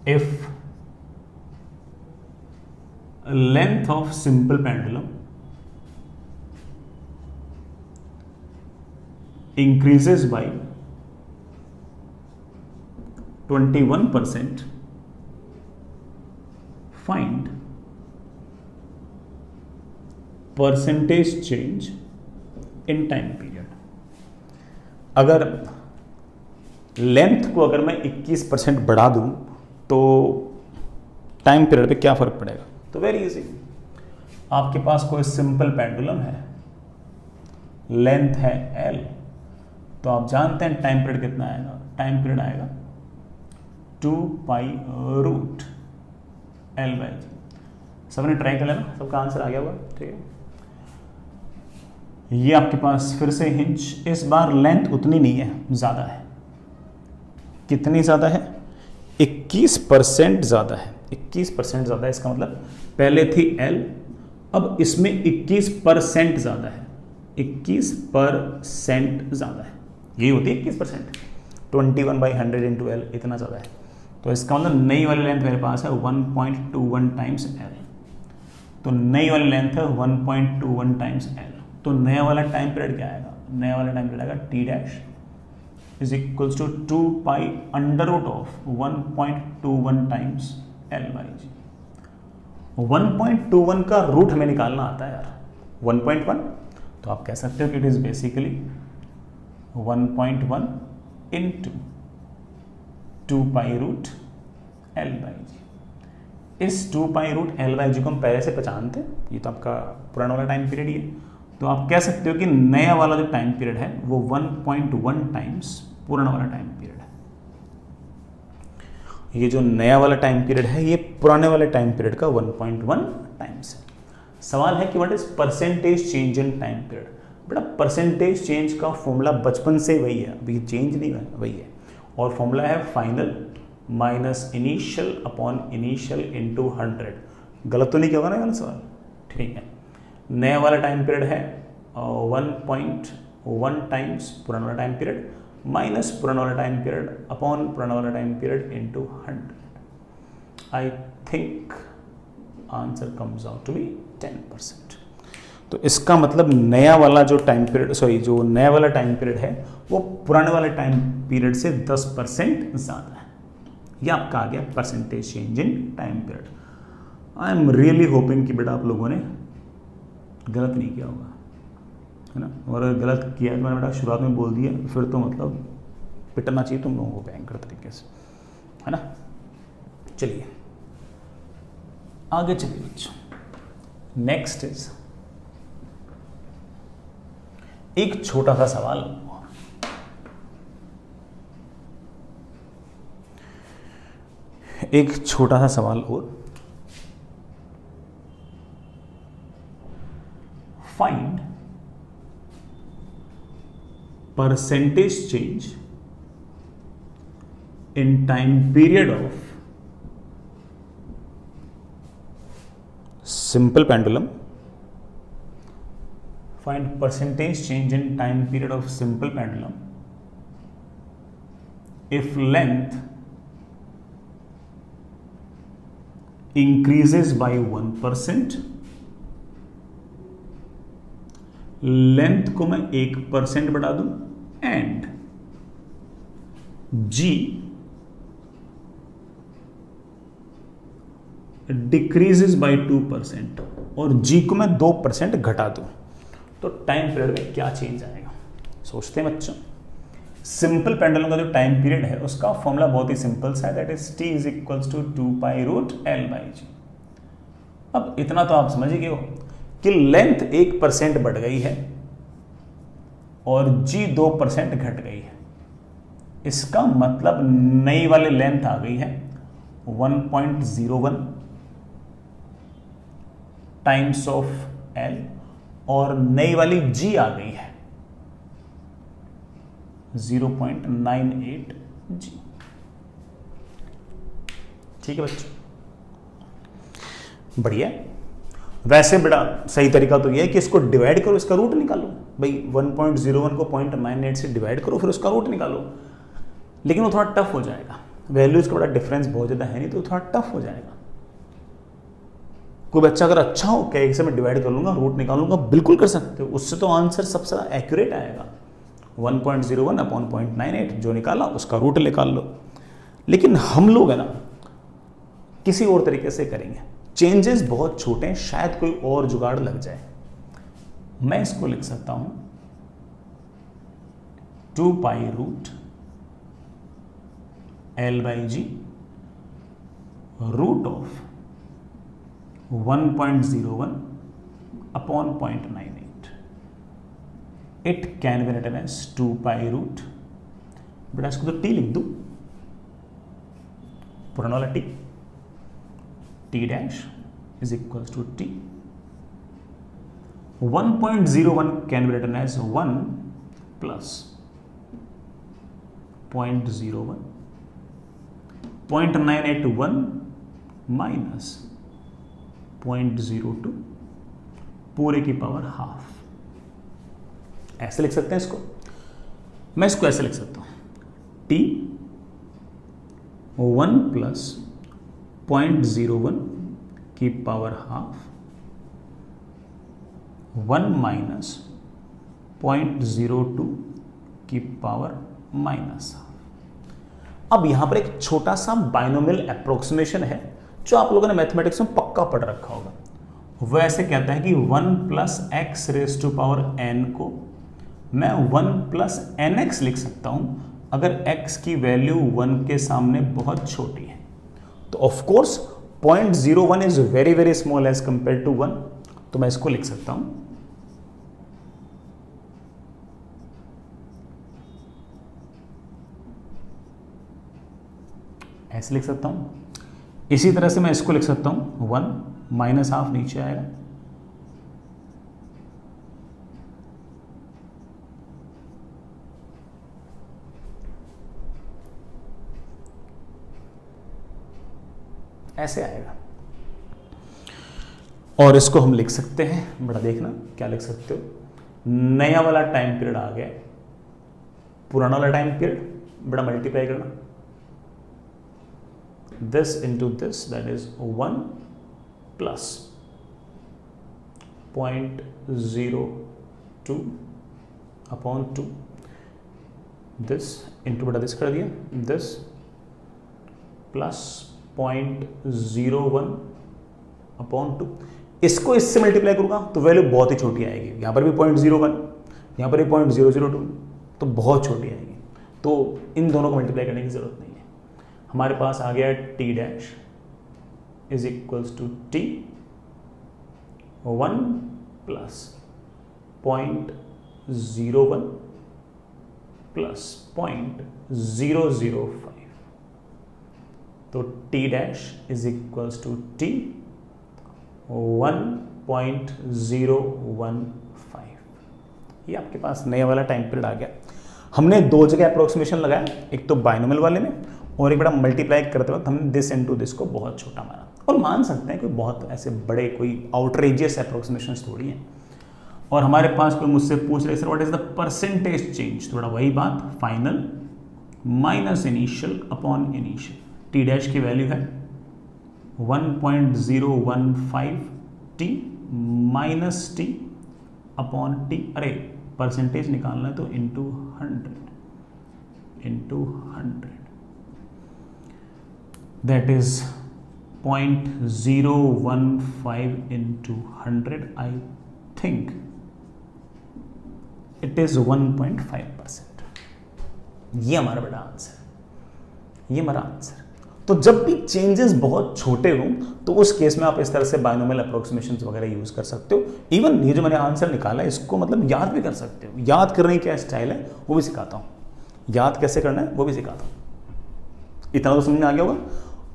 Speaker 1: If length of simple pendulum increases by 21%, find percentage change in time period। अगर लेंथ को अगर मैं 21% बढ़ा दूं तो टाइम पीरियड पे क्या फर्क पड़ेगा? तो वेरी इजी, आपके पास कोई सिंपल पेंडुलम है, लेंथ है L, तो आप जानते हैं टाइम पीरियड कितना आएगा? टाइम पीरियड आएगा 2π√L/g। सबने ट्राई कर लेना, सबका आंसर आ गया होगा, ठीक है। ये आपके पास फिर से हिंज, इस बार लेंथ उतनी नहीं है, ज़्यादा है। कितनी ज़्यादा है? 21% ज़्यादा है। 21% ज़्यादा है, इसका मतलब पहले थी L, अब इसमें 21% ज़्यादा है। 21% ज़्यादा है, यही होती है 21%। 21/100 इंटू L, इतना ज़्यादा है। तो इसका मतलब नई वाली लेंथ मेरे पास है 1.21 टाइम्स L। तो नई वाली लेंथ है 1.21 टाइम्स L। तो नया वाला टाइम पीरियड क्या आएगा? नया वाला टाइम पीरियड आएगा T' is equals to 2π√1.21 times L/g। 1.21 का रूट हमें निकालना आता है यार, 1.1। तो आप कह सकते हो कि it is basically 1.1 into 2π√L/g। इस 2π√L/g को हम पहले से पहचानते हैं, ये तो आपका पुराना वाला टाइम पीरियड ही है। तो आप कह सकते हो कि नया वाला जो टाइम पीरियड है वो 1.1 टाइम्स पुराना वाला टाइम पीरियड है। ये जो नया वाला टाइम पीरियड है ये पुराने वाले टाइम पीरियड का 1.1 टाइम्स है। सवाल है कि what is percentage change in time period. बेटा परसेंटेज चेंज का फॉर्मूला बचपन से वही है, अभी चेंज नहीं है, वही है। और फॉर्मूला है final minus initial upon initial into 100। गलत तो नहीं किया होगा ना ये वाला सवाल, ठीक है। नया वाला टाइम पीरियड है 1.1 टाइम्स पुराना वाला टाइम पीरियड माइनस पुराना वाला टाइम पीरियड अपॉन पुराना वाला time period into 100। I think answer comes out to be 10%। तो इसका मतलब नया वाला जो टाइम पीरियड, जो नया वाला टाइम पीरियड है वो पुराने वाले टाइम पीरियड से 10% ज़्यादा है। ये आपका आ गया percentage change in time period. I am really hoping कि बेटा आप लोगों ने गलत नहीं किया होगा, है ना। और अगर गलत किया तो मैंने बेटा शुरुआत में बोल दिया, फिर तो मतलब पिटना चाहिए तुम लोगों को भयंकर तरीके से, है ना। चलिए आगे चलिए बच्चों। नेक्स्ट इज एक छोटा सा सवाल, एक छोटा सा सवाल और। Find percentage change in time period of simple pendulum. Find percentage change in time period of simple pendulum if length increases by 1%, length को मैं 1% बढ़ा दूं, एंड G डिक्रीजेस बाय 2% और G को मैं 2% घटा दूं, तो टाइम पीरियड में क्या चेंज आएगा। सोचते हैं बच्चों। सिंपल पेंडुलम का जो टाइम पीरियड है उसका फॉर्मूला बहुत ही सिंपल सा है, that is T is equals to 2π√L/G। अब इतना तो आप समझ ही गए हो कि लेंथ 1% बढ़ गई है और G 2% घट गई है। इसका मतलब नई वाली लेंथ आ गई है 1.01 टाइम्स ऑफ L और नई वाली G आ गई है 0.98 G। ठीक है बच्चों, बढ़िया। वैसे बड़ा सही तरीका तो यह है कि इसको डिवाइड करो, इसका रूट निकालो भाई। 1.01 को 0.98 से डिवाइड करो, फिर उसका रूट निकालो। लेकिन वो थोड़ा टफ हो जाएगा, वैल्यूज का बड़ा डिफरेंस बहुत ज़्यादा है नहीं, तो थोड़ा टफ हो जाएगा। कोई बच्चा अगर अच्छा हो क्या एक से मैं डिवाइड कर लूँगा, रूट निकालूंगा, बिल्कुल कर सकते हो, उससे तो आंसर सबसे ज़्यादा एक्यूरेट आएगा। 1.01 अपॉन 0.98 जो निकाला उसका रूट निकाल लो। लेकिन हम लोग है ना किसी और तरीके से करेंगे, चेंजेस बहुत छोटे हैं, शायद कोई और जुगाड़ लग जाए। मैं इसको लिख सकता हूं 2π√L/G root of 1.01 upon 0.98। It can be written as 2π√, बेटा इसको तो टी लिख दूं, पुराना वाला T, T dash is equals to T। 1.01 can be written as 1 plus 0.01, 0.981 minus 0.02 पूरे की पावर हाफ। ऐसे लिख सकते हैं इसको। मैं इसको ऐसे लिख सकता हूं T 1 प्लस 0.01 की पावर हाफ 1 माइनस 0.02 की पावर माइनस हाफ। अब यहां पर एक छोटा सा बाइनोमियल अप्रोक्सीमेशन है जो आप लोगों ने मैथमेटिक्स में पक्का पढ़ रखा होगा। वो ऐसे कहता है कि 1 plus x raise to power n को मैं 1 प्लस nx लिख सकता हूं अगर x की वैल्यू 1 के सामने बहुत छोटी है। तो of course 0.01 is very very small as compare to 1, तो मैं इसको लिख सकता हूं ऐसे लिख सकता हूं। इसी तरह से मैं इसको लिख सकता हूं 1 माइनस हाफ नीचे आएगा, ऐसे आएगा। और इसको हम लिख सकते हैं, बड़ा देखना क्या लिख सकते हो, नया वाला टाइम पीरियड आ गया, पुराना वाला टाइम पीरियड बड़ा मल्टीप्लाई करना, this into this, that is 1 plus 0.02 upon 2, this into बड़ा this कर दिया, this प्लस 0.01 अपॉन 2। इसको इससे मल्टीप्लाई करूंगा तो वैल्यू बहुत ही छोटी आएगी, यहां पर भी 0.01, यहां पर भी 0.002, तो बहुत छोटी आएगी। तो इन दोनों को मल्टीप्लाई करने की जरूरत नहीं है। हमारे पास आ गया T dash is equals to T 1 plus 0.01 plus 0.005, तो T dash is equals to T 1.015। ये आपके पास नया वाला टाइम पीरियड आ गया। हमने दो जगह अप्रोक्सीमेशन लगाया, एक तो बाइनोमियल वाले में और एक बड़ा मल्टीप्लाई करते वक्त हमने दिस इनटू दिस को बहुत छोटा माना। और मान सकते हैं कोई बहुत ऐसे बड़े कोई आउटरेजियस अप्रोक्सीमेशंस थोड़ी हैं। और हमारे पास कोई मुझसे पूछ रहे sir what is the percentage change, थोड़ा वही बात, final minus initial upon initial. T dash की वैल्यू है 1.015 T minus T upon T, अरे परसेंटेज निकालना है तो into 100 that is 0.015 into 100। I think it is 1.5%। ये हमारा बड़ा आंसर, ये हमारा आंसर। तो जब भी चेंजेस बहुत छोटे हों तो उस केस में आप इस तरह से बाइनोमियल अप्रोक्सीमेशंस वगैरह यूज कर सकते हो। इवन ये जो मैंने आंसर निकाला है इसको मतलब याद भी कर सकते हो। याद करने की क्या स्टाइल है वो भी सिखाता हूँ, याद कैसे करना है वो भी सिखाता हूँ। इतना तो समझ में आ गया होगा।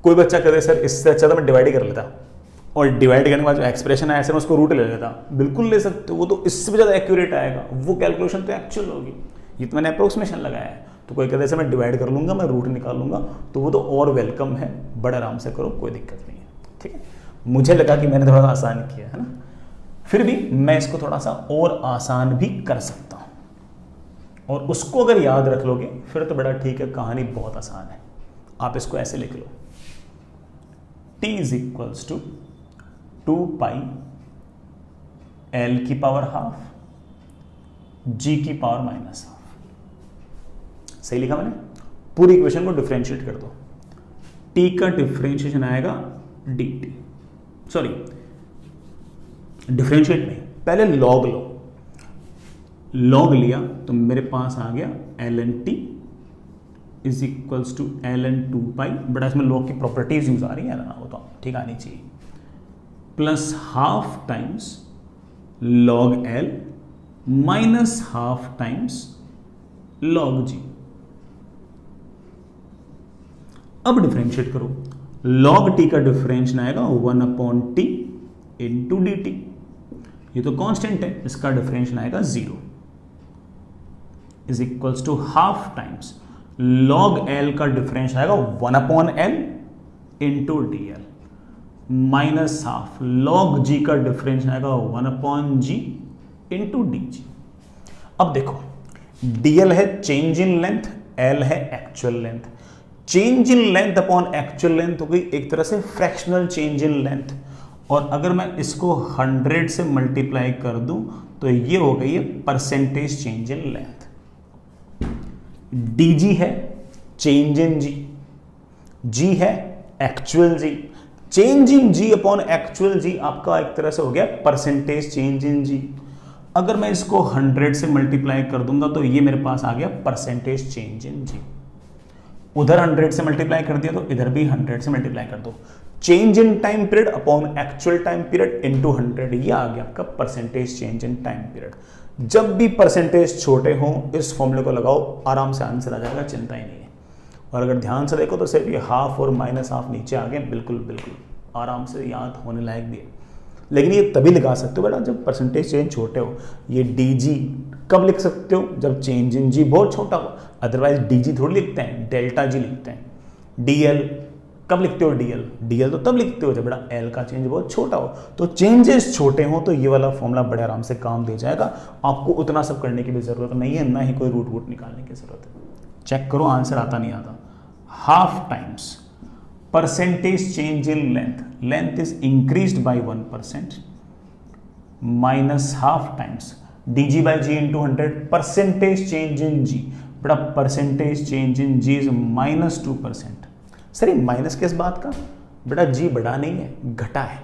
Speaker 1: कोई बच्चा कहते सर इससे अच्छा तो मैं डिवाइड ही कर लेता, और डिवाइड करने के बाद जो एक्सप्रेशन है ऐसे मैं उसको रूट ले लेता। बिल्कुल ले सकते हो, वो तो इससे भी ज़्यादा एक्यूरेट आएगा, वो कैलकुलेशन तो एक्चुअल होगी। ये तो मैंने अप्रोक्सीमेशन लगाया है। तो कोई कहते हैं मैं डिवाइड कर लूँगा, मैं रूट निकाल लूँगा, तो वो तो और वेलकम है, बड़े आराम से करो, कोई दिक्कत नहीं है। ठीक है, मुझे लगा कि मैंने थोड़ा सा आसान किया है ना, फिर भी मैं इसको थोड़ा सा और आसान भी कर सकता हूँ। और उसको अगर याद रख लोगे फिर तो बड़ा ठीक है, कहानी बहुत आसान है। आप इसको ऐसे लिख लो, t is equals to 2 pi l की पावर हाफ g की पावर माइनस हाफ। सही लिखा मैंने? पूरी इक्वेशन को डिफरेंशिएट कर दो। t का डिफरेंशिएशन आएगा dt, सॉरी डिफरेंशिएट नहीं, पहले लॉग लो। लॉग लिया तो मेरे पास आ गया ln t is equals to ln 2 pi, बड़ा इसमें लॉग की प्रॉपर्टीज यूज आ रही है ना, वो तो ठीक आनी चाहिए, plus half times log l minus half times log g। अब डिफरेंशिएट करो, log t का डिफरेंशिएशन आएगा 1/t इंटू डी टी, ये तो कांस्टेंट है, इसका डिफरेंशिएशन आएगा 0 is equals to half times log l का डिफरेंशिएशन आएगा 1/l into D L minus half log g का डिफरेंशिएशन आएगा 1/g इंटू डी जी। अब देखो dl है चेंज इन लेंथ, l है actual length. Change in length upon actual length हो गई एक तरह से फ्रैक्शनल चेंज इन लेंथ, और अगर मैं इसको 100 से मल्टीप्लाई कर दूं तो ये हो गई है percentage change in length. dg है चेंज इन g, g है actual g, change in g upon actual g आपका एक तरह से हो गया परसेंटेज चेंज इन g। अगर मैं इसको 100 से मल्टीप्लाई कर दूंगा तो ये मेरे पास आ गया परसेंटेज चेंज इन g। उधर 100 से मल्टीप्लाई कर दिया तो इधर भी 100 से मल्टीप्लाई कर दो, change in time period upon actual time period into 100, ये आ गया आपका percentage change in time period. जब भी परसेंटेज छोटे हों इस फॉर्मूले को लगाओ, आराम से आंसर आ जाएगा, चिंता ही नहीं है। और अगर ध्यान से देखो तो सिर्फ ये हाफ और माइनस हाफ नीचे आ गए, बिल्कुल बिल्कुल आराम से याद होने लायक भी है। लेकिन ये तभी लगा सकते हो बेटा जब परसेंटेज चेंज छोटे हो। ये डी जी कब लिख सकते हो? जब चेंज इन जी बहुत छोटा हो, अदरवाइज डी जी थोड़ी लिखते हैं, डेल्टा जी लिखते हैं। डी एल कब लिखते हो? डी एल तो तब लिखते हो जब बड़ा एल का चेंज बहुत छोटा हो। तो चेंजेस छोटे हो तो ये वाला फॉर्मूला बड़े आराम से काम दे जाएगा, आपको उतना सब करने की भी जरूरत नहीं है, ना ही कोई रूट वूट निकालने की जरूरत है। चेक करो आंसर आता नहीं आता। Half times percentage change in length, length is increased by 1% minus half times dg by g into 100 percentage change in g, बड़ा percentage change in g is -2%। Sir ये माइनस किस बात का? बेटा जी बड़ा नहीं है, घटा है,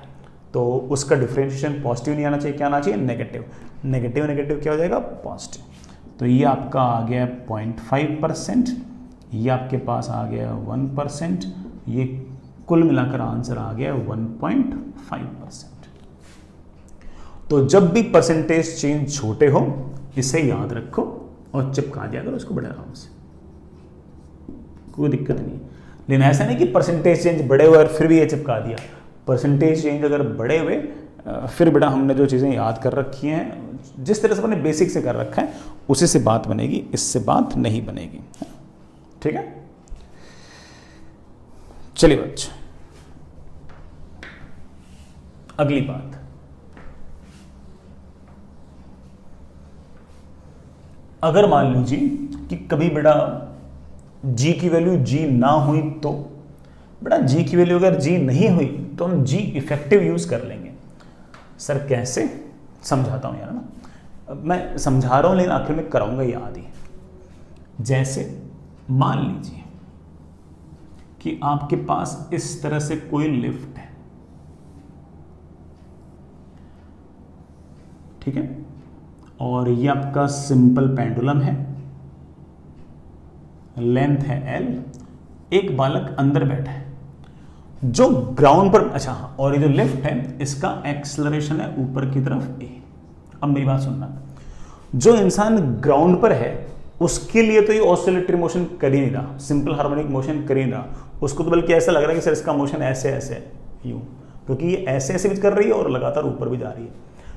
Speaker 1: तो उसका डिफरेंशिएशन पॉजिटिव नहीं आना चाहिए, क्या आना चाहिए? नेगेटिव। नेगेटिव नेगेटिव क्या हो जाएगा? पॉजिटिव। तो ये आपका आ गया 0.5%, ये आपके पास आ गया 1%, ये कुल मिलाकर आंसर आ गया 1.5%। तो जब भी परसेंटेज चेंज छोटे हो इसे याद रखो और चिपका दिया करो उसको बड़े आराम से, कोई दिक्कत नहीं। लेकिन ऐसा नहीं कि परसेंटेज चेंज बड़े हुए और फिर भी ये चिपका दिया। परसेंटेज चेंज अगर बड़े हुए फिर बेटा हमने जो चीज़ें याद कर रखी हैं, जिस तरह से अपने बेसिक से कर रखा है उसी से बात बनेगी, इससे बात नहीं बनेगी। ठीक है, चलिए बच्चों अगली बात, अगर मान लीजिए कि कभी बेटा g की वैल्यू g ना हुई, तो बेटा g की वैल्यू अगर g नहीं हुई तो हम g इफेक्टिव यूज कर लेंगे। सर कैसे? समझाता हूं यार, ना मैं समझा रहा हूं लेकिन आखिर में कराऊंगा याद ही। जैसे मान लीजिए कि आपके पास इस तरह से कोई लिफ्ट है, ठीक है, और ये आपका सिंपल पेंडुलम है, लेंथ है L, एक बालक अंदर बैठा है जो ग्राउंड पर, अच्छा हाँ, और ये जो लिफ्ट है इसका एक्सेलरेशन है ऊपर की तरफ a। अब मेरी बात सुनना, जो इंसान ग्राउंड पर है उसके लिए तो ये ऑसिलेटरी मोशन कर ही नहीं रहा, सिंपल हार्मोनिक मोशन कर ही नहीं रहा, उसको तो बल्कि ऐसा लग रहा है कि सर इसका मोशन ऐसे ऐसे यूं, क्योंकि ये ऐसे ऐसे भी कर रही है और लगातार ऊपर भी जा रही है।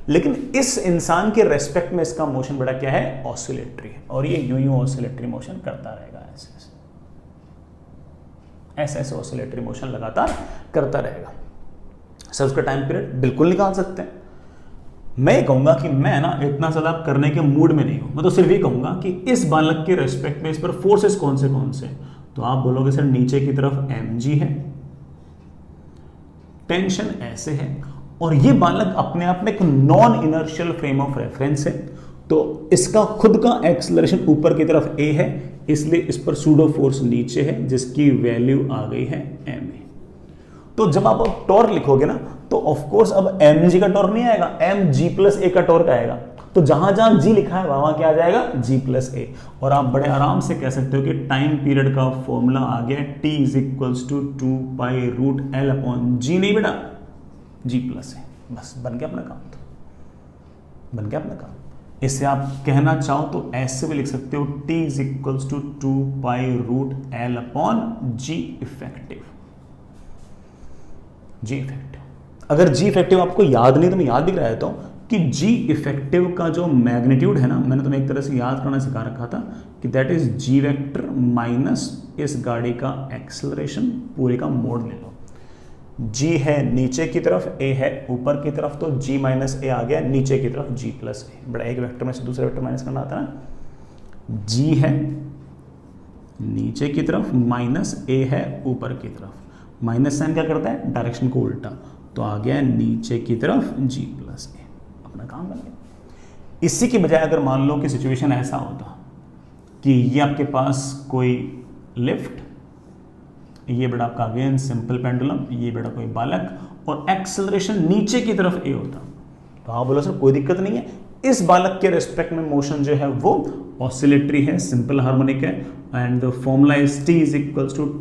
Speaker 1: लेकिन इस इंसान के रेस्पेक्ट में इसका मोशन बड़ा क्या है? ऑसिलेटरी है, और ये यूं यूं ऑसिलेटरी मोशन करता रहेगा, ऐसे ऐसे ऑसिलेटरी मोशन लगातार करता रहेगा। सर उसका टाइम पीरियड बिल्कुल निकाल सकते हैं। मैं कहूंगा कि मैं ना इतना ज्यादा करने के मूड में नहीं हूं, मैं तो सिर्फ ये कहूंगा कि इस बालक के रेस्पेक्ट में इस पर फोर्सेस कौन से, तो आप बोलोगे सर नीचे की तरफ mg है, टेंशन ऐसे है, और ये बालक अपने आप में एक non inertial frame of reference है, तो इसका खुद का एक्सेलरेशन ऊपर की तरफ a है, इसलिए इस पर सूडो फोर्स नीचे है जिसकी वैल्यू आ गई है ma। तो जब आप टॉर्क लिखोगे ना तो ऑफ कोर्स अब mg का टॉर्क नहीं आएगा, mg+a का टॉर्क आएगा। तो जहां जहां g लिखा है वहां क्या आ जाएगा? g+a। और आप बड़े आराम से कह सकते हो कि टाइम पीरियड का फॉर्मूला आ गया t = 2π√L/g, नहीं बेटा g+a, बस बन गया अपना काम, तो बन गया अपना काम। इससे आप कहना चाहो तो ऐसे भी लिख सकते हो t = 2π√L/g इफेक्टिव। जी इफेक्टिव, अगर जी इफेक्टिव आपको याद नहीं तो मैं याद भी करा देता हूं कि जी इफेक्टिव का जो मैग्नीट्यूड है ना, मैंने तुम्हें एक तरह से याद करना सिखा रखा था कि that is G vector minus इस गाड़ी का एक्सेलरेशन, पूरे का मोड ले लो। g है नीचे की तरफ, a है ऊपर की तरफ, तो g माइनस a आ गया नीचे की तरफ g+a। बड़ा एक वेक्टर में से दूसरे वेक्टर माइनस करना आता है ना, g है नीचे की तरफ माइनस a है ऊपर की तरफ, माइनस साइन क्या करता है? डायरेक्शन को उल्टा, तो आ गया नीचे की तरफ g+a, अपना काम बन गया। इसी की बजाय अगर मान लो कि सिचुएशन ऐसा होता कि ये आपके पास कोई लिफ्ट, ये बड़ा आपका अगेन सिंपल पेंडुलम, ये बड़ा कोई बालक, और एक्सेलरेशन नीचे की तरफ a होता, तो आप बोलो सर कोई दिक्कत नहीं है, इस बालक के रेस्पेक्ट में मोशन जो है वो ऑसिलेटरी है, सिंपल हार्मोनिक है, and the formula is t =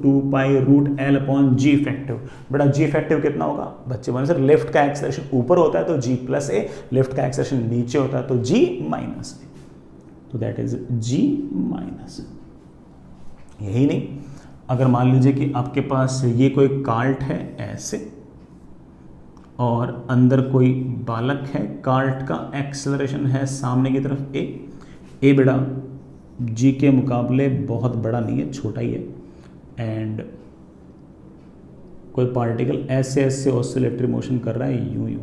Speaker 1: 2π√L/g effective. बेटा g इफेक्टिव कितना होगा? बच्चे बोले सर लेफ्ट का एक्सेलरेशन ऊपर होता है तो g+a, लेफ्ट का एक्सेलरेशन नीचे होता है तो g-a, तो दैट इज g-। यही नहीं, अगर मान लीजिए कि आपके पास ये कोई कार्ट है ऐसे, और अंदर कोई बालक है, कार्ट का एक्सेलरेशन है सामने की तरफ a बेटा g के मुकाबले बहुत बड़ा नहीं है, छोटा ही है, एंड कोई पार्टिकल ऐसे ऐसे ऑसिलेटरी मोशन कर रहा है यूं यूं।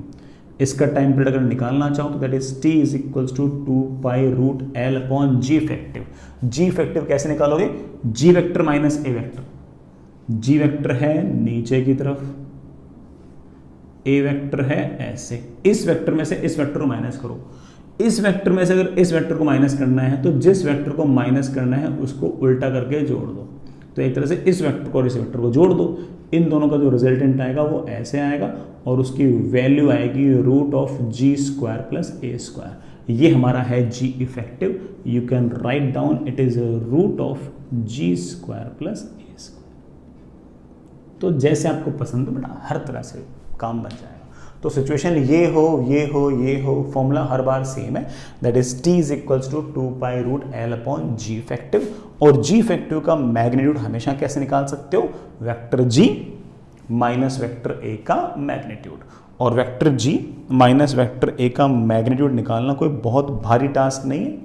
Speaker 1: इसका टाइम पीरियड अगर निकालना चाहो तो that is t = 2π√L/g effective. g effective कैसे निकालोगे? g vector minus a vector, g vector है नीचे की तरफ, a वेक्टर है ऐसे, इस वेक्टर में से इस वेक्टर को माइनस करो, इस वेक्टर में से अगर इस वेक्टर को माइनस करना है तो जिस वेक्टर को माइनस करना है उसको उल्टा करके जोड़ दो, तो एक तरह से इस वेक्टर को और इस वेक्टर को जोड़ दो, इन दोनों का जो रिजल्टेंट आएगा वो ऐसे आएगा और उसकी वैल्यू आएगी root of g square plus a square. ये हमारा है g effective, you can write down it is root of g square plus a square. तो जैसे आपको पसंद हो बेटा, हर तरह से काम बन जाएगा। तो सिचुएशन ये हो, ये हो, ये हो, फॉर्मूला हर बार सेम है, that is T is equals to 2 pi root L upon G effective. और जी इफेक्टिव का मैग्नीट्यूड हमेशा कैसे निकाल सकते हो, vector ji minus vector A का मैग्नीट्यूड। और vector ji minus vector A का मैग्नीट्यूड निकालना कोई बहुत भारी टास्क नहीं है,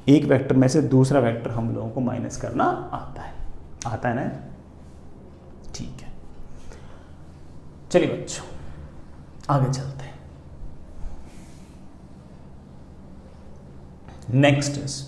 Speaker 1: एक वेक्टर में से दूसरा वेक्टर हम लोगों को माइनस करना आता है ना। ठीक है, चलिए बच्चों आगे चलते हैं। नेक्स्ट इज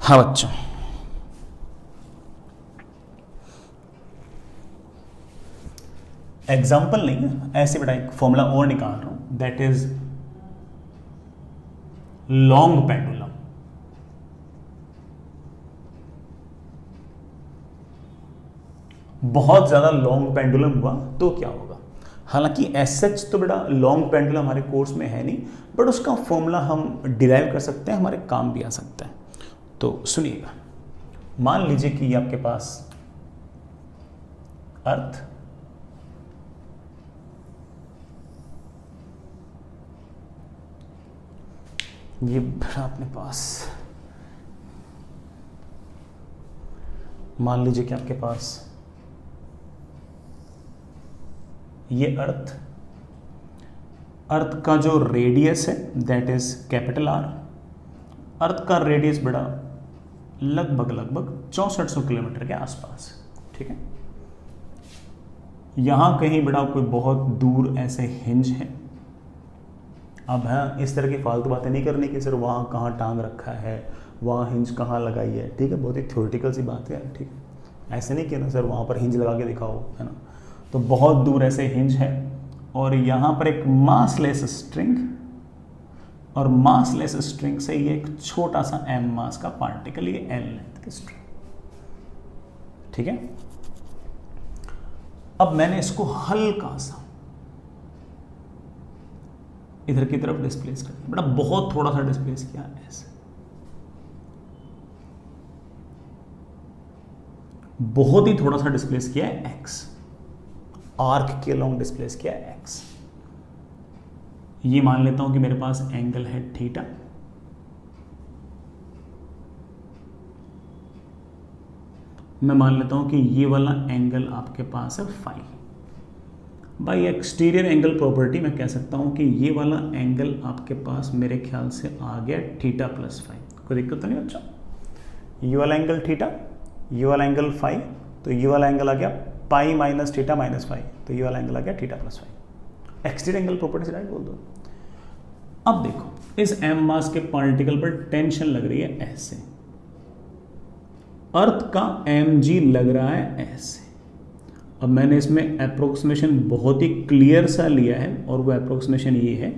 Speaker 1: हाँ बच्चों, एग्जाम्पल नहीं है, ऐसे बेटा एक फॉर्मूला और निकाल रहा हूं, दैट इज लॉन्ग पेंडुलम। बहुत ज्यादा लॉन्ग पेंडुलम हुआ तो क्या होगा, हालांकि एज सच तो बेटा लॉन्ग पेंडुलम हमारे कोर्स में है नहीं, बट उसका फॉर्मूला हम डिराइव कर सकते हैं, हमारे काम भी आ सकता है। तो सुनिएगा, मान लीजिए कि ये आपके पास अर्थ ये अपने पास, मान लीजिए कि आपके पास ये अर्थ का जो रेडियस है दैट इज कैपिटल आर। अर्थ का रेडियस बड़ा लगभग 6400 किलोमीटर के आसपास, ठीक है। यहां कहीं बड़ा कोई बहुत दूर ऐसे हिंज है। अब हाँ, इस तरह की फालतू बातें नहीं करनी कि सर वहाँ कहाँ टांग रखा है, वहाँ हिंज कहाँ लगाई है, ठीक है, बहुत ही थ्योरेटिकल सी बात है, ठीक है। ऐसे नहीं कहना सर वहाँ पर हिंज लगा के दिखाओ, है ना। तो बहुत दूर ऐसे हिंज है और यहाँ पर एक मासलेस स्ट्रिंग, और मासलेस स्ट्रिंग से ये एक छोटा सा m मास का पार्टिकल, ये n लेंथ की स्ट्रिंग, ठीक है। अब मैंने इसको हल्का सा इधर की तरफ डिस्प्लेस कर दिया, बड़ा बहुत थोड़ा सा डिस्प्लेस किया ऐसे, बहुत ही थोड़ा सा डिस्प्लेस किया है x, आर्क के लॉन्ग डिस्प्लेस किया है x। ये मान लेता हूं कि मेरे पास एंगल है थीटा, मैं मान लेता हूं कि ये वाला एंगल आपके पास है phi. By exterior angle property मैं कह सकता हूं कि ये वाला एंगल आपके पास मेरे ख्याल से आ गया थीटा प्लस फाई। कोई दिक्कत तो नहीं बच्चा, ये वाला एंगल थीटा, ये वाला एंगल फाई, तो ये वाला एंगल आ गया pi minus theta minus phi, तो ये वाला एंगल आ गया theta plus phi. Exterior angle property से राइट बोल दो। अब देखो, इस m मास के पार्टिकल पर टेंशन लग रही है ऐसे, अर्थ का mg लग रहा है ऐसे। अब मैंने इसमें अप्रोक्सीमेशन बहुत ही क्लियर सा लिया है, और वो अप्रोक्सीमेशन ये है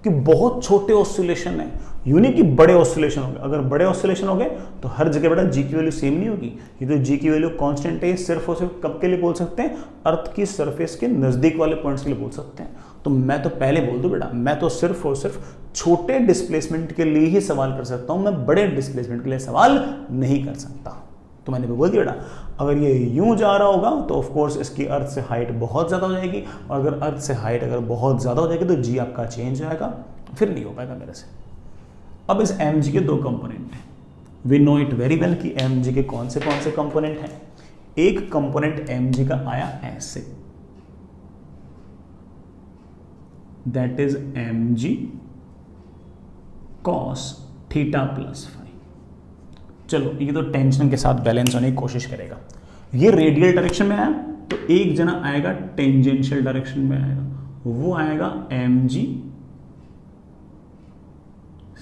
Speaker 1: कि बहुत छोटे ऑसिलेशन है, यूनिक की बड़े ऑसिलेशन हो गए। अगर बड़े ऑसिलेशन हो गए तो हर जगह बेटा जी की वैल्यू सेम नहीं होगी, ये तो जी की वैल्यू कांस्टेंट है, सिर्फ और सिर्फ कब के लिए बोल सकते हैं, अर्थ की सरफेस के नजदीक वाले पॉइंट्स के लिए बोल सकते हैं। तो मैं तो पहले बोल दूं बेटा, मैं तो सिर्फ और सिर्फ छोटे डिस्प्लेसमेंट के लिए ही सवाल कर सकता हूं, मैं बड़े डिस्प्लेसमेंट के लिए सवाल नहीं कर सकता। तो मैंने भी बोल दिया बेटा, अगर ये यूं जा रहा होगा तो ऑफ कोर्स इसकी अर्थ से हाइट बहुत ज़्यादा हो जाएगी, और अगर अर्थ से हाइट अगर बहुत ज़्यादा हो जाएगी तो जी आपका चेंज हो जाएगा, फिर नहीं हो पाएगा मेरे से। अब इस mg के दो कंपोनेंट हैं, we know it very well कि mg के कौन से कंपोनेंट हैं। एक कंपोनेंट mg का आया ऐसे, that is mg cos theta plus phi. चलो ये तो टेंशन के साथ बैलेंस होने की कोशिश करेगा। ये रेडियल डायरेक्शन में आया तो एक जना आएगा टेंजेंशियल डायरेक्शन में आएगा, वो आएगा mg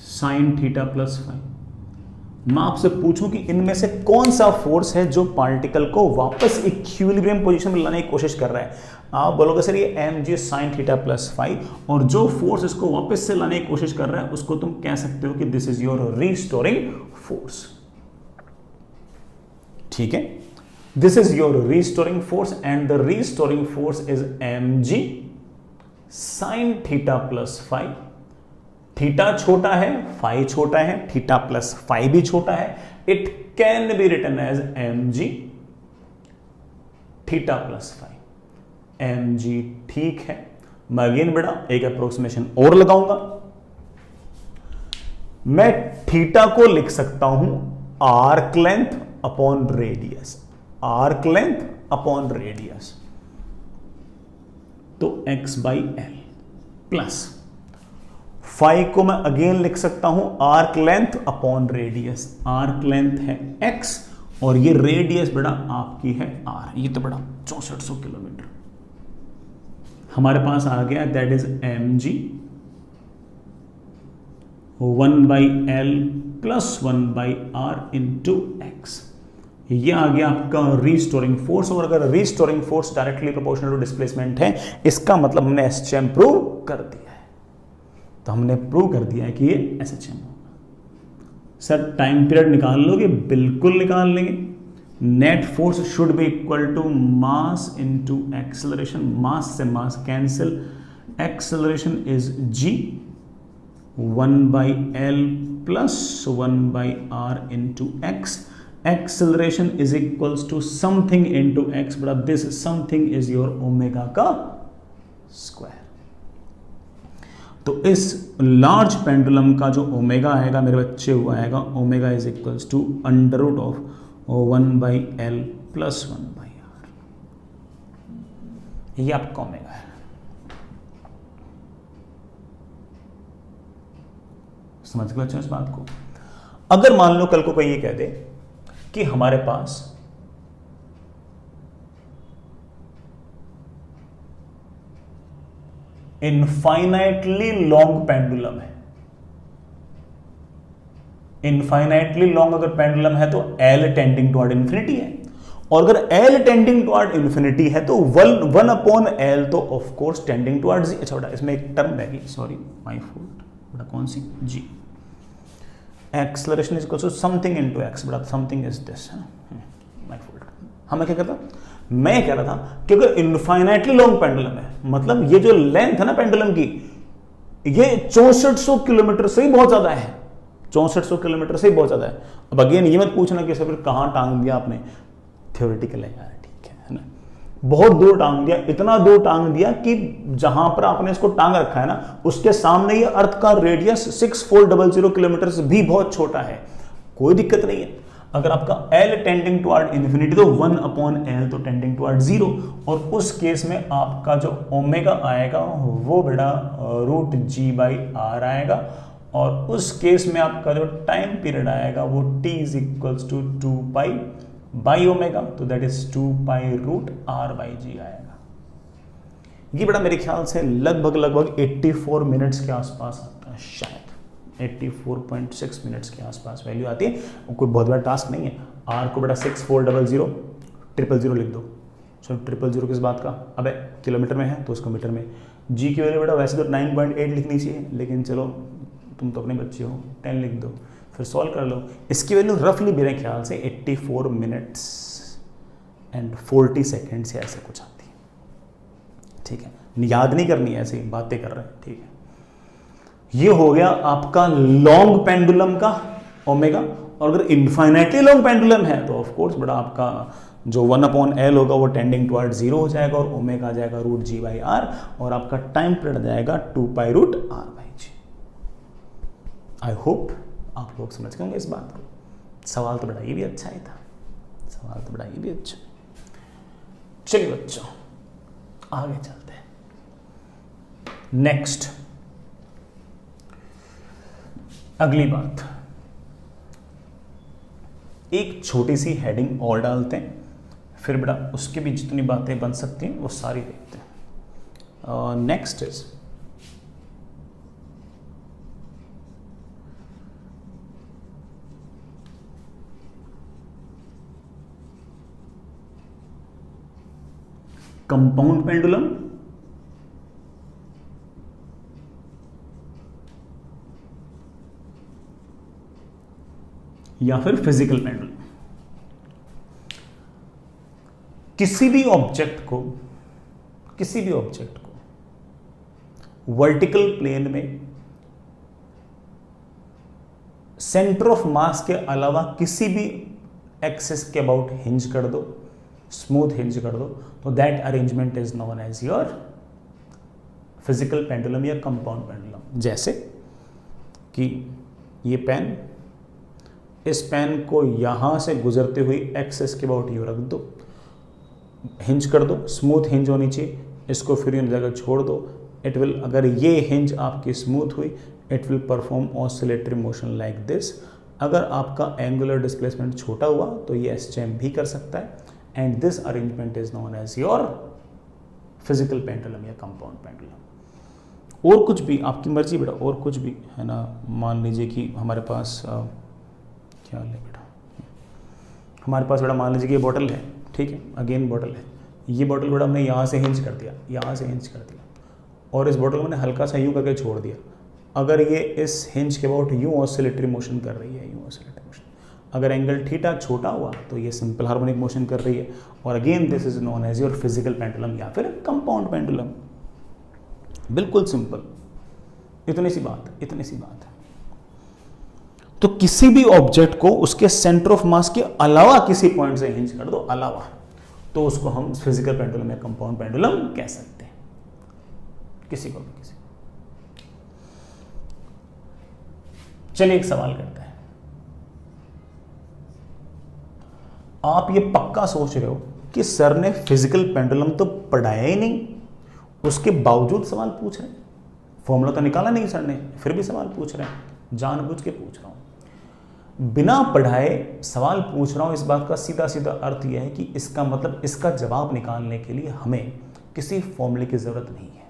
Speaker 1: sine theta plus phi. मैं आपसे पूछूं कि इनमें से कौन सा फोर्स है जो पार्टिकल को वापस इक्विलिब्रियम पोजीशन में लाने की कोशिश कर रहा है, आप बोलोगे सर ये mg sin theta plus five, और जो फोर्स इसको वापस से लाने की कोशिश कर रहा है उसको तुम कह सकते हो कि this is your restoring force. ठीक है, this is your restoring force and the restoring force is mg sin theta plus five. Theta छोटा है, फाई छोटा है, थीटा प्लस फाई भी छोटा है, it can be written as mg theta plus phi. mg ठीक है, मैं अगेन बेटा एक अप्रोक्सीमेशन और लगाऊंगा। मैं थीटा को लिख सकता हूं arc length upon radius, arc length upon radius, तो x by L plus phi को मैं अगेन लिख सकता हूं arc length upon radius, arc length है x और ये रेडियस बेटा आपकी है r, ये तो बेटा 6400 किलोमीटर हमारे पास आ गया, that is mg 1 by L plus 1 by are into X. ये आ गया आपका रीस्टोरिंग फोर्स, और अगर restoring force directly proportional to displacement है, इसका मतलब हमने एसएचएम प्रूव कर दिया है। तो हमने प्रूव कर दिया है कि ये एसएचएम होगा। सर टाइम पीरियड निकाल लोगे? बिल्कुल निकाल लेंगे। Net force should be equal to mass into acceleration, mass से mass cancel, acceleration is g 1 by L plus 1 by are into x. Acceleration is equals to something into x, but this something is your omega का square. तो इस large pendulum का जो omega आएगा मेरे बच्चे, वो आएगा omega is equals to under root of 1 by L plus 1 by R. ये आपका ओमेगा है। समझ गए बच्चों इस बात को? अगर मान लो कल को कोई ये कह दे कि हमारे पास इनफाइनाइटली लॉन्ग पेंडुलम है, इनफाइनाइटली लॉन्ग अगर पेंडुलम है तो L टेंडिंग टुवर्ड इंफिनिटी है, और अगर L टेंडिंग टुवर्ड इंफिनिटी है तो 1 अपॉन L तो ऑफ कोर्स टेंडिंग टुवर्ड जी। अच्छा बेटा इसमें एक टर्म रहेगी, सॉरी माय फॉल्ट बेटा, कौन सी? G। Acceleration is equal to something into x, बेटा समथिंग इज दिस, है ना, माय फॉल्ट। हाँ मैं क्या करता, मैं कह रहा था कि अगर इनफाइनाइटली लॉन्ग पेंडुलम है, मतलब ये जो लेंथ है ना पेंडुलम की, ये 6400 किलोमीटर से ही बहुत ज्यादा है, 6400 किलोमीटर से ही बहुत ज्यादा है। अब अगेन ये मत पूछना कि सर कहां टांग दिया आपने, थ्योरेटिकल है यार, ठीक है ना, बहुत दूर टांग दिया, इतना दूर टांग दिया कि जहां पर आपने इसको टांग रखा है ना, उसके सामने ये अर्थ का रेडियस 6400 किलोमीटर से भी बहुत छोटा है, कोई दिक्कत नहीं है। अगर आपका L टेंडिंग टुवर्ड इंफिनिटी तो 1 अपॉन L तो टेंडिंग टुवर्ड 0, और उस केस में आपका जो ओमेगा आएगा वो बेटा रूट जी बाई आर आएगा, और उस केस में आपका जो टाइम पीरियड आएगा वो t is equals to 2 pi by omega, तो that is 2 pi root are by g आएगा। ये बेटा मेरे ख्याल से लगभग 84 मिनट्स के आसपास आता है, शायद 84.6 मिनट्स के आसपास वैल्यू आती है, कोई बहुत बड़ा टास्क नहीं है। आर को बेटा 6400 000 लिख दो। सो 000 किस बात का, अबे किलोमीटर में है तो उसको मीटर में। जी की वैल्यू बेटा वैसे तो 9.8 लिखनी चाहिए, लेकिन चलो तुम तो अपने बच्चे हो, 10 लिख दो, फिर सॉल्व कर लो। इसकी वैल्यू रफली मेरे ख्याल से 84 मिनट्स एंड 40 सेकेंड से ऐसे कुछ आती है, ठीक है, याद नहीं करनी है, ऐसे बातें कर रहे हैं, ठीक है। ये हो गया आपका लॉन्ग पेंडुलम का ओमेगा, और अगर इनफाइनाइटली लॉन्ग पेंडुलम है तो ऑफ कोर्स बड़ा आपका जो 1 अपॉन L होगा वो टेंडिंग टुवर्ड 0 हो जाएगा, और ओमेगा आ जाएगा रूट जी बाई आर, और आपका टाइम पीरियड जाएगा 2 pi root are by G. I hope आप लोग समझ गए होंगे इस बात को। सवाल तो बड़ा ये भी अच्छा ही था, सवाल तो बड़ा ये भी अच्छा। चलिए बच्चों आगे चलते हैं। नेक्स्ट अगली बात, एक छोटी सी हेडिंग और डालते हैं, फिर बेटा उसके भी जितनी बातें बन सकती हैं वो सारी देखते हैं। नेक्स्ट इज कंपाउंड पेंडुलम या फिर फिजिकल पेंडुलम। किसी भी ऑब्जेक्ट को वर्टिकल प्लेन में सेंटर ऑफ मास के अलावा किसी भी एक्सिस के अबाउट हिंज कर दो, स्मूथ हिंज कर दो, तो that arrangement is known as your physical pendulum या कंपाउंड पेंडुलम। जैसे कि ये पेन, इस पेन को यहां से गुजरते हुए एक्सिस के अबाउट यू रख दो, हिंज कर दो, स्मूथ हिंज होनी चाहिए, इसको फिर इन जगह छोड़ दो, इट विल, अगर ये हिंज आपकी स्मूथ हुई, it will perform oscillatory motion like this. अगर आपका एंगुलर डिस्प्लेसमेंट छोटा हुआ तो ये एसचेम भी कर सकता है, and this arrangement is known as your physical pendulum या कंपाउंड पेंडुलम। और कुछ भी आपकी मर्जी बेटा, और कुछ भी है ना, मान लीजिए कि हमारे पास क्या है बेटा, हमारे पास बेटा मान लीजिए कि ये बॉटल है, ठीक है, अगेन बॉटल है, ये बॉटल बेटा हमने यहाँ से हिंज कर दिया, यहाँ से हिंज कर दिया, और इस बॉटल को मैंने हल्का सा यूँ करके छोड़ दिया। अगर ये इस हिंज के अबाउट यूँ ऑसिलेटरी मोशन कर रही है, यूँ ऑसिलेटरी मोशन, अगर एंगल थीटा छोटा हुआ तो ये सिंपल हार्मोनिक मोशन कर रही है, और again this is known as your physical pendulum या फिर कंपाउंड पेंडुलम। बिल्कुल सिंपल, इतनी सी बात है। तो किसी भी ऑब्जेक्ट को उसके सेंटर ऑफ मास के अलावा किसी पॉइंट से हिंज कर दो, अलावा, तो उसको हम फिजिकल पेंडुलम या कंपाउंड पेंडुलम कह सकते हैं, किसी को भी। चलिए एक सवाल करते हैं। आप ये पक्का सोच रहे हो कि सर ने फिजिकल पेंडुलम तो पढ़ाया ही नहीं, उसके बावजूद सवाल पूछ रहे हैं। फॉर्मूला तो निकाला नहीं सर ने, फिर भी सवाल पूछ रहे हैं। जानबूझ के पूछ रहा हूं, बिना पढ़ाए सवाल पूछ रहा हूं। इस बात का सीधा सीधा अर्थ यह है कि इसका मतलब इसका जवाब निकालने के लिए हमें किसी फॉर्मूले की जरूरत नहीं है।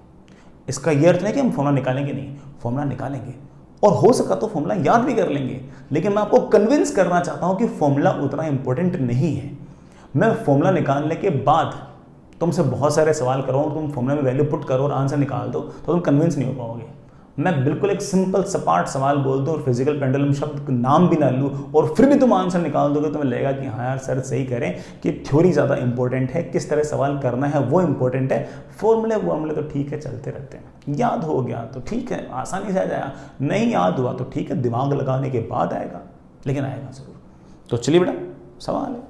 Speaker 1: इसका यह अर्थ नहीं कि हम फॉर्मूला निकालेंगे नहीं, फॉर्मूला निकालेंगे, और हो सका तो फॉर्मूला याद भी कर लेंगे, लेकिन मैं आपको कन्विंस करना चाहता हूं कि फॉर्मूला उतना इंपॉर्टेंट नहीं है। मैं फॉर्मूला निकालने के बाद तुमसे बहुत सारे सवाल करो, तुम फॉर्मूला में वैल्यू पुट करो और आंसर निकाल दो, तो तुम कन्विंस नहीं हो पाओगे। मैं बिल्कुल एक सिंपल सपाट सवाल बोल दूं और फिजिकल पेंडुलम शब्द नाम भी ना लूं, और फिर भी तुम आंसर निकाल दोगे, तुम्हें लगेगा कि हाँ यार सर सही करें कि थ्योरी ज़्यादा इंपॉर्टेंट है, किस तरह सवाल करना है वो इंपॉर्टेंट है। फॉर्मूले तो ठीक है, चलते रहते हैं। याद हो गया तो ठीक है, आसानी से आ जाएगा, नहीं याद हुआ तो ठीक है, दिमाग लगाने के बाद आएगा, लेकिन आएगा ज़रूर। तो चलिए बेटा, सवाल है,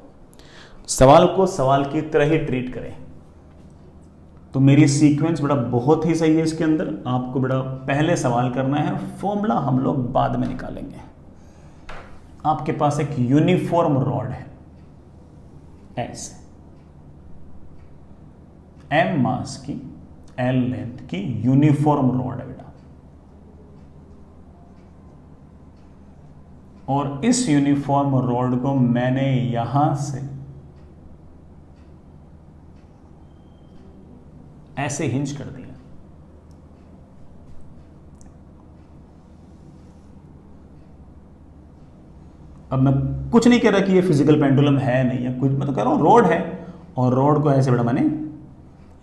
Speaker 1: सवाल को सवाल की तरह ही ट्रीट करें। तो मेरी सीक्वेंस बेटा बहुत ही सही है। इसके अंदर आपको बेटा पहले सवाल करना है, फॉर्मूला हम लोग बाद में निकालेंगे। आपके पास एक यूनिफॉर्म रॉड है, ऐसे एम मास की एल लेंथ की यूनिफॉर्म रॉड है बेटा, और इस यूनिफॉर्म रॉड को मैंने यहां से ऐसे हिंज कर दिया। अब मैं कुछ नहीं कह रहा कि ये फिजिकल पेंडुलम है नहीं या कुछ, मैं तो कह रहा हूं रोड है, और रोड को ऐसे बड़ा मैंने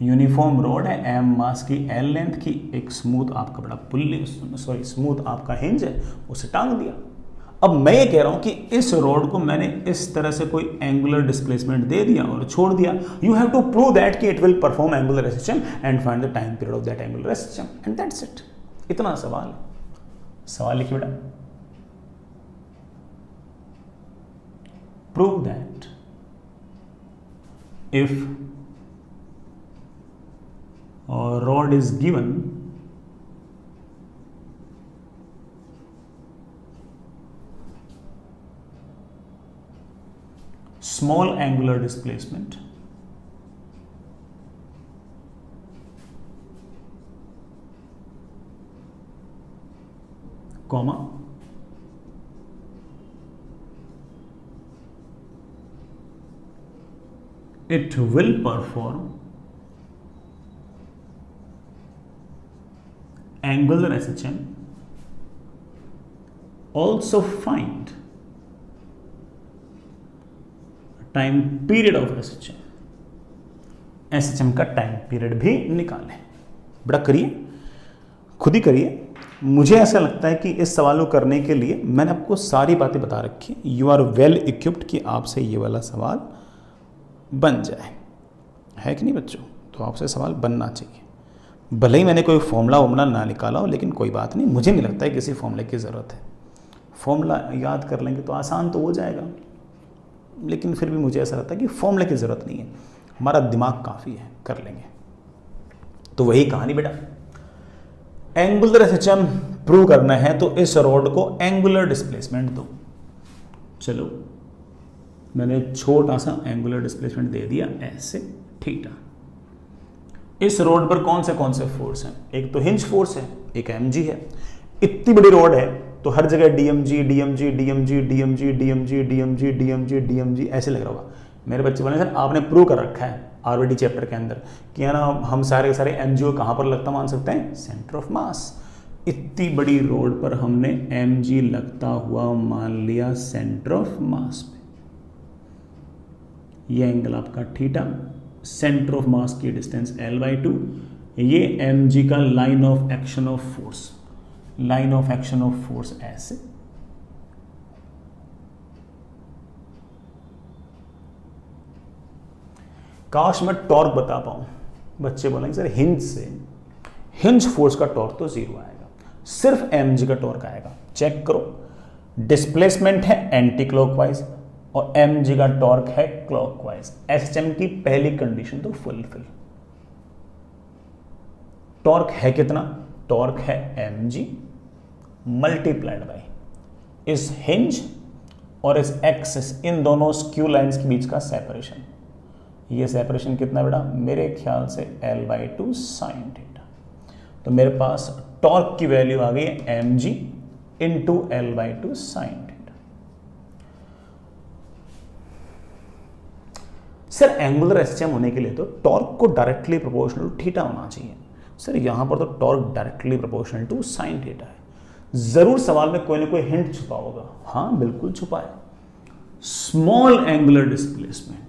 Speaker 1: यूनिफॉर्म रोड है, एम मास की एल लेंथ की, एक स्मूथ आपका बड़ा पुल्ली, सॉरी स्मूथ आपका हिंज है, उसे टांग दिया। अब मैं ये कह रहा हूं कि इस रोड को मैंने इस तरह से कोई एंगुलर डिस्प्लेसमेंट दे दिया और छोड़ दिया। You have to prove that कि it will perform angular SHM and find the time period of that angular SHM, and that's it. इतना सवाल। सवाल लिखिए बेटा, prove that if rod is given small angular displacement comma it will perform angular SHM, also find time period of SHM SHM का time period भी निकालें। बड़ा करिए, खुद ही करिए। मुझे ऐसा लगता है कि इस सवाल को करने के लिए मैंने आपको सारी बातें बता रखी। यू आर वेल इक्विप्ड कि आपसे ये वाला सवाल बन जाए, है कि नहीं बच्चों? तो आपसे सवाल बनना चाहिए। भले ही मैंने कोई फॉर्मूला वॉर्मूला ना निकाला हो, लेकिन कोई बात नहीं, मुझे नहीं लगता है किसी फॉर्मूले की ज़रूरत है। फॉर्मूला याद कर लेंगे तो आसान तो हो जाएगा, लेकिन फिर भी मुझे ऐसा लगता है कि फॉर्मूले की ज़रूरत नहीं है, हमारा दिमाग काफ़ी है, कर लेंगे। तो वही कहानी बेटा, एंगुलर एसएचएम प्रूव करना है तो इस रॉड को एंगुलर डिस्प्लेसमेंट दो। चलो, मैंने छोटा सा एंगुलर डिस्प्लेसमेंट दे दिया ऐसे, थीटा। इस रोड पर कौन से फोर्स हैं? एक तो हिंज फोर्स है, एक एमजी है। इतनी बड़ी रोड है तो हर जगह DMG DMG DMG DMG DMG DMG DMG DMG ऐसे लग रहा होगा। मेरे बच्चे बोले सर आपने प्रूव कर रखा है आरबीटी चैप्टर के अंदर कि है ना, हम सारे के सारे एमजीओ कहां पर लगता मान सकते हैं? सेंटर ऑफ मास। इतनी बड़ी रोड पर हमने एमजी लगता हुआ मान लिया सेंटर ऑफ मास पे। ये एंगल आपका थीटा, सेंटर ऑफ मास की डिस्टेंस l/2, ये mg का line of action of force, line of action of force ऐसे। काश मैं टॉर्क बता पाऊं। बच्चे बोलेंगे सर हिंज से, हिंज फोर्स का टॉर्क तो 0 आएगा, सिर्फ mg का टॉर्क आएगा। चेक करो, डिस्प्लेसमेंट है एंटी क्लॉकवाइज और mg का टॉर्क है क्लॉकवाइज। एसएचएम की पहली कंडीशन तो फुलफिल। टॉर्क है कितना? टॉर्क है mg मल्टीप्लाइड बाय इस हिंज और इस एक्सिस, इन दोनों स्क्यू लाइंस के बीच का सेपरेशन। ये सेपरेशन कितना बेटा? मेरे ख्याल से l/2 साइन थीटा। तो मेरे पास टॉर्क की वैल्यू आ गई है mg into l/2 sine theta. Sir angular SHM होने के लिए तो टॉर्क को डायरेक्टली प्रोपोर्शनल टू थीटा होना चाहिए। सर यहां पर तो torque directly proportional to sine theta है। जरूर सवाल में कोई ना कोई हिंट छुपा होगा। हाँ बिल्कुल छुपा है। Small angular displacement,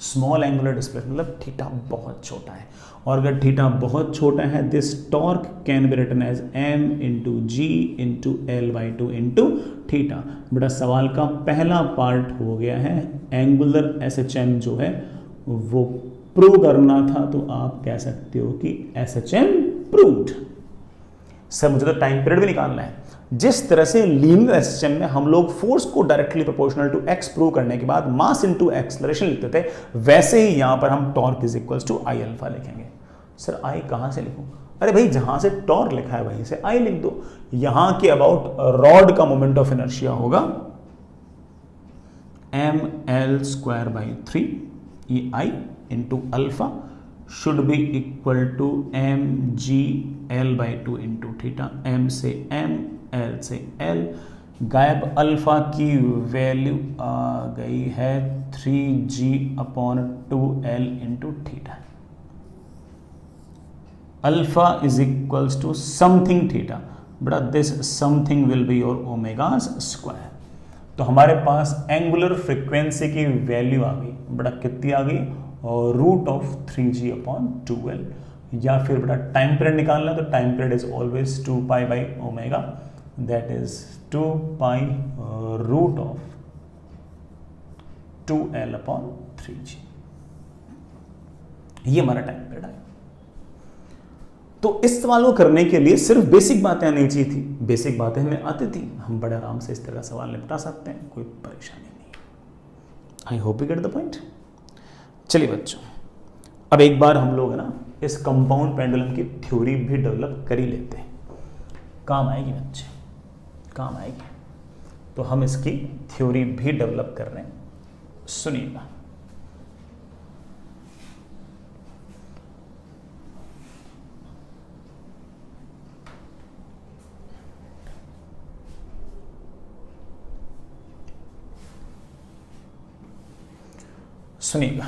Speaker 1: small angular displacement मतलब थीटा बहुत छोटा है, और अगर थीटा बहुत छोटा है this torque can be written as m into ji into l/2 into theta. बेटा सवाल का पहला पार्ट हो गया है। एंगुलर एसएचएम जो है वो प्रूव करना था, तो आप कह सकते हो कि एसएचएम प्रूव्ड। सर मुझे तो टाइम पीरियड भी निकालना है। जिस तरह से लीनियर एसएचएम में हम लोग फोर्स को directly proportional to X prove करने के बाद मास इनटू एक्सेलरेशन लिखते थे, वैसे ही यहां पर हम torque is equals to I alpha लिखेंगे। सर आई कहां से लिखूं? अरे भाई जहां से टॉर्क लिखा है वहीं से आई लिख दो। यहां के अबाउट रॉड का मोमेंट ऑफ इनर्शिया होगा ml²/3, ये I into alpha should be equal to mg l/2 into theta. m से m, l से l, गायब अल्फा की वैल्यू आ गई है 3g/2l into theta. Alpha is equals to something theta, but this something will be your omega's square. तो हमारे पास एंगुलर फ्रीक्वेंसी की वैल्यू आ गई, बड़ा कितनी आ गई? और √3g/2l। या फिर बेटा टाइम पीरियड निकालना, तो time period is always 2π/ω, that is 2π√2l/3g। ये हमारा टाइम पीरियड है। तो इस सवाल को करने के लिए सिर्फ बेसिक बातें आनी चाहिए थी। बेसिक बातें हमें आती थी, हम बड़े आराम से इस तरह का सवाल निपटा सकते हैं, कोई परेशानी नहीं। आई hope you get the point. चलिए बच्चों, अब एक बार हम लोग है ना इस कंपाउंड पेंडुलम की थ्योरी भी डेवलप कर ही लेते हैं। काम आएगी बच्चे, काम आएगी। तो हम इसकी थ्योरी भी डेवलप कर रहे हैं, सुनिएगा। सुनिएगा,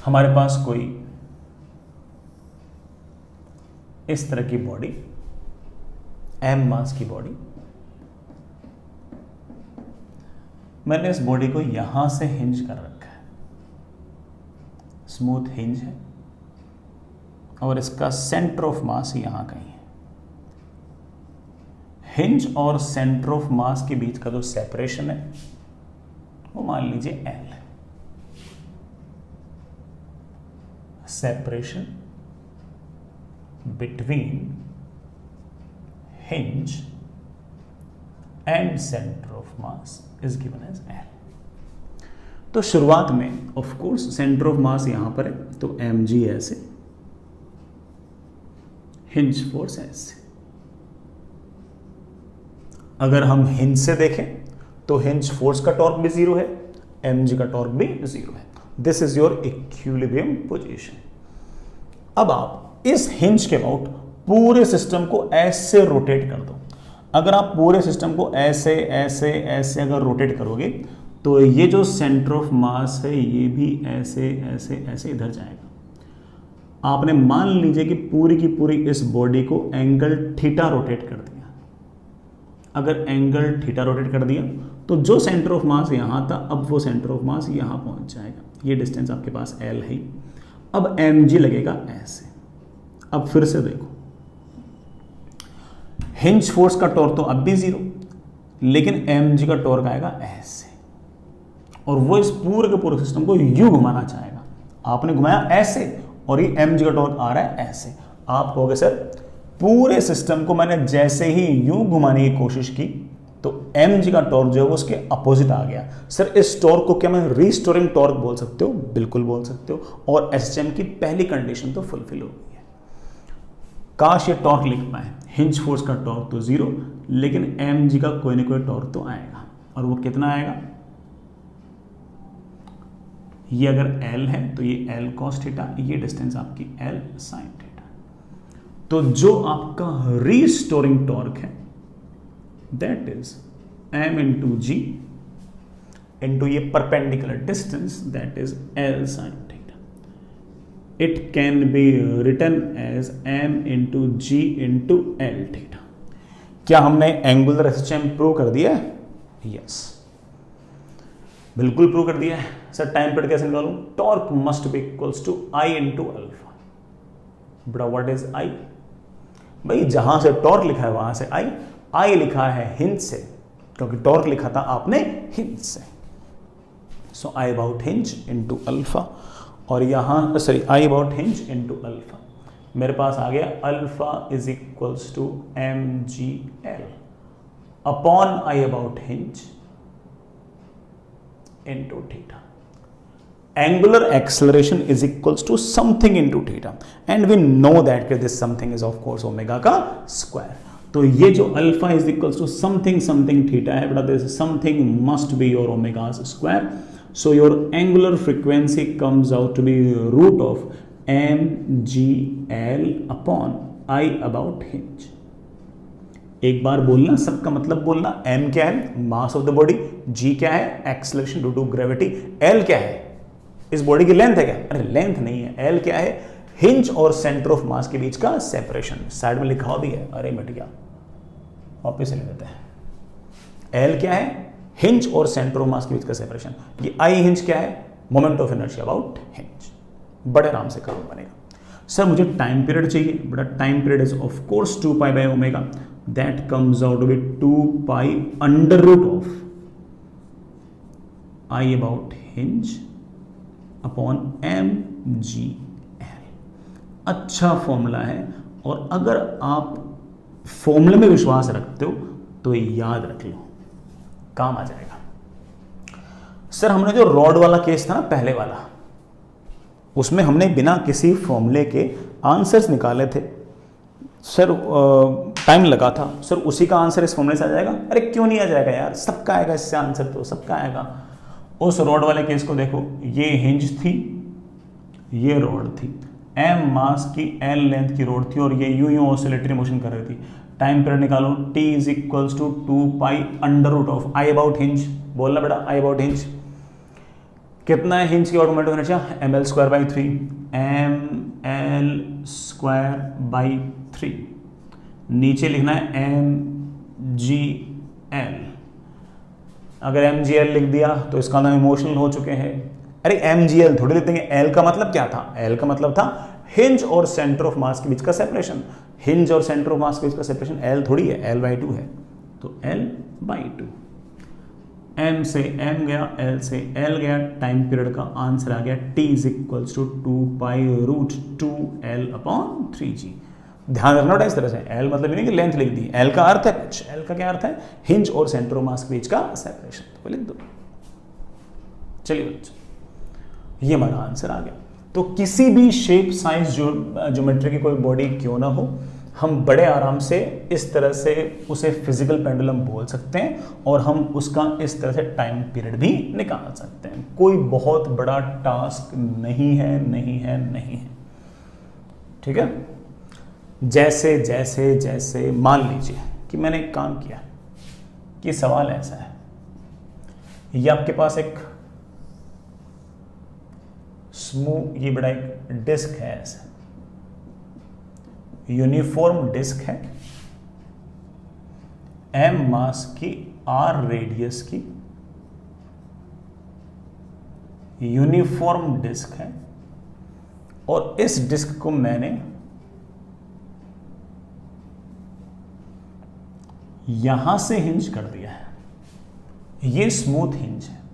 Speaker 1: हमारे पास कोई इस तरह की बॉडी, m मास की बॉडी, मैंने इस बॉडी को यहां से हिंज कर रखा है, स्मूथ हिंज है और इसका सेंटर ऑफ मास यहां कहीं है। हिंज और सेंटर ऑफ मास के बीच का जो सेपरेशन है वो मान लीजिए एल है। Separation between hinge and centre of mass is given as L. तो शुरुआत में of course centre of mass यहां पर है, तो एम जी ऐसे, हिंज फोर्स ऐसे। अगर हम हिंज से देखें तो हिंज फोर्स का टॉर्क भी जीरो है, एम जी का टॉर्क भी जीरो है। This is your equilibrium position. अब आप इस हिंज के अबाउट पूरे सिस्टम को ऐसे रोटेट कर दो। अगर आप पूरे सिस्टम को ऐसे ऐसे ऐसे अगर रोटेट करोगे तो ये जो सेंटर ऑफ मास है ये भी ऐसे ऐसे ऐसे इधर जाएगा। आपने मान लीजिए कि पूरी की पूरी इस बॉडी को एंगल थीटा रोटेट कर दिया। अगर एंगल थीटा रोटेट कर दिया तो जो सेंटर ऑफ मास यहां था अब वो सेंटर ऑफ मास यहां पहुंच जाएगा। ये डिस्टेंस आपके पास एल है। अब एम जी लगेगा ऐसे। अब फिर से देखो, हिंज फोर्स का टॉर्क तो अब भी जीरो, लेकिन एम जी का टॉर्क आएगा ऐसे, और वो इस पूरे के पूरे सिस्टम को यू घुमाना चाहेगा। आपने घुमाया ऐसे और ये एम जी का टॉर्क आ रहा है ऐसे। आप कहोगे सर पूरे सिस्टम को मैंने जैसे ही यूं घुमाने की कोशिश की तो एम जी का टॉर्क जो है वो उसके अपोजिट आ गया। सर इस टॉर्क को क्या मैं रीस्टोरिंग टॉर्क बोल सकते हो? बिल्कुल बोल सकते हो, और एसएचएम की पहली कंडीशन तो फुलफिल हो गई है। काश ये टॉर्क लिख पाए। हिंज फोर्स का टॉर्क तो जीरो, लेकिन एम जी का कोई ना कोई टॉर्क तो आएगा, और वो कितना आएगा? ये अगर L है तो ये L cos थीटा, ये डिस्टेंस आपकी L sin थीटा। तो जो आपका रीस्टोरिंग टॉर्क है that is m into ji into ये perpendicular distance that is L sin theta. It can be written as m into ji into L theta. क्या हमने angular SHM prove कर दिया है? यस, बिल्कुल प्रूव कर दिया है। सर टाइम पीरियड कैसे निकालूं? Torque must be equals to I into alpha. बड़ा व्हाट इज आई? भाई जहां से टॉर्क लिखा है वहां से आई लिखा है हिंज से, क्योंकि टॉर्क लिखा था आपने हिंज से। So I about hinge into alpha, और यहां sorry I about hinge into alpha. मेरे पास आ गया alpha is equals to m g l upon I about hinge into theta. Angular acceleration is equals to something into theta, and we know that this something is of course omega का square. तो ये जो alpha is equals to something something theta है, but this something must be your omega's square. So your angular frequency comes out to be root of mgl upon I about hinge. एक बार बोलना, सबका मतलब बोलना। m क्या है? Mass of the body. g क्या है? Acceleration due to gravity. l क्या है? इस बॉडी की लेंथ है क्या? अरे लेंथ नहीं है। l क्या है? हिंज और सेंटर ऑफ मास के बीच का सेपरेशन। साइड में लिखा भी है, अरे मिट गया, वापिस ले लेते हैं। l क्या है? हिंज और सेंटर ऑफ मास के बीच का सेपरेशन। ये i हिंज क्या है? Moment of inertia about hinge. बड़े आराम से काम बनेगा। सर मुझे टाइम पीरियड चाहिए, बड़ा time period is of course 2 pi by omega. That comes out to be 2 pi under root of I about hinge upon mgl। अच्छा फॉर्मूला है, और अगर आप फॉर्मूले में विश्वास रखते हो तो याद रख लो, काम आ जाएगा। सर हमने जो रॉड वाला केस था ना पहले वाला, उसमें हमने बिना किसी फॉर्मूले के आंसर्स निकाले थे। सर टाइम लगा था। सर उसी का आंसर इस फॉर्मूले से आ जाएगा? अरे क्यों नहीं आ जाएगा यार, सबका आएगा इससे आंसर, तो सबका आएगा। उस रॉड वाले केस को देखो, ये हिंज थी, ये रॉड थी, m मास की l लेंथ की रॉड थी, और ये यूं ऑसिलेटरी मोशन कर रही थी। टाइम पीरियड निकालो, t is equals to 2 pi under root of I about hinge. बोलना बेटा, आई अबाउट हिंज कितना है? हिंज की moment of inertia ml square by 3, ml square by 3। नीचे लिखना है mgl। अगर mgl लिख दिया तो इसका नाम इमोशनल हो चुके हैं। अरे mgl थोड़ी लिख देंगे, l का मतलब क्या था, l का मतलब था हिंज और सेंटर ऑफ मास के बीच का सेपरेशन, हिंज और सेंटर ऑफ मास के बीच का सेपरेशन l थोड़ी है, l/2 है, तो l/2, m से m गया, l से l गया, टाइम पीरियड का आंसर आ गया t is equals to 2π√2l/3g। ध्यान रखना बेटा इस तरह से, l मतलब नहीं कि लेंथ लिख दी, l का अर्थ है कुछ, l का क्या अर्थ है, हिंज और सेंटर ऑफ मास के बीच का सेपरेशन, तो लिख दो। चलिए बच्चों, ये हमारा आंसर आ गया। तो किसी भी शेप साइज ज्योमेट्री की कोई बॉडी क्यों ना हो, हम बड़े आराम से इस तरह से उसे फिजिकल पेंडुलम बोल सकते हैं और हम उसका इस तरह से टाइम पीरियड भी निकाल सकते हैं। कोई बहुत बड़ा टास्क नहीं है, नहीं है, नहीं है, ठीक है। जैसे जैसे जैसे मान लीजिए कि मैंने एक काम किया कि सवाल ऐसा है, ये आपके पास एक ये बड़ा एक डिस्क है, ऐसा यूनिफॉर्म डिस्क है, m मास की, r रेडियस की यूनिफॉर्म डिस्क है, और इस डिस्क को मैंने यहां से हिंज कर दिया है, ये स्मूथ हिंज है,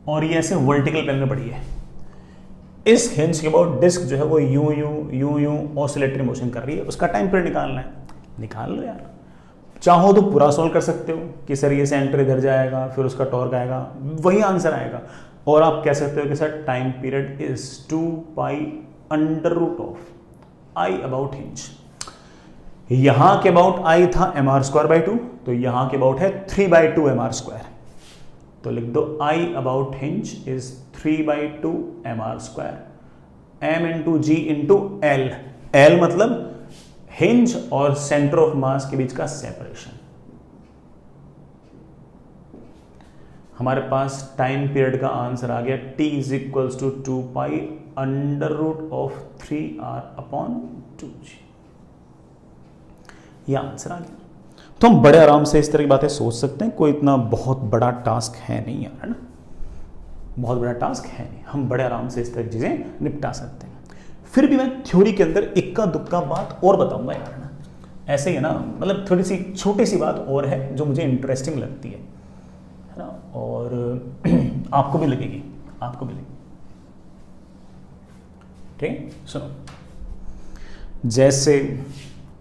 Speaker 1: और ये ऐसे वर्टिकल प्लेन में पड़ी है। इस हिंज के बाद डिस्क जो है वो यूं यूं यूं यूं ऑसिलेटरी मोशन कर रही है, उसका टाइम पीरियड निकालना है, निकाल लो यार। चाहो तो पूरा सॉल्व कर सकते हो कि सर ये सेंटर इधर जाएगा, फिर उसका टॉर्क आएगा, वही आंसर आएगा। और आप कह सकते हो कि sir time period is 2π√of I about hinge. यहां के अबाउट I था mr²/2, तो यहां के अबाउट है 3/2 mr², तो लिख दो I about hinge is 3/2 mr², m into ji into l, l मतलब हिंज और सेंटर ऑफ मास के बीच का सेपरेशन। हमारे पास टाइम पीरियड का आंसर आ गया, t is equals to 2π√3r/2g, ये आंसर आ गया। तो हम बड़े आराम से इस तरह की बातें सोच सकते हैं, कोई इतना बहुत बड़ा टास्क है नहीं यार, है ना, बहुत बड़ा टास्क है नहीं, हम बड़े आराम से इस तरह की चीजें निपटा सकते हैं। फिर भी मैं थ्योरी के अंदर इक्का दुक्का बात और बताऊंगा यार, ना ऐसे ही है ना, मतलब थोड़ी सी छोटी सी बात और है जो मुझे इंटरेस्टिंग लगती है ना, और आपको भी लगेगी, आपको भी लगेगी, ठीक। सुनो, जैसे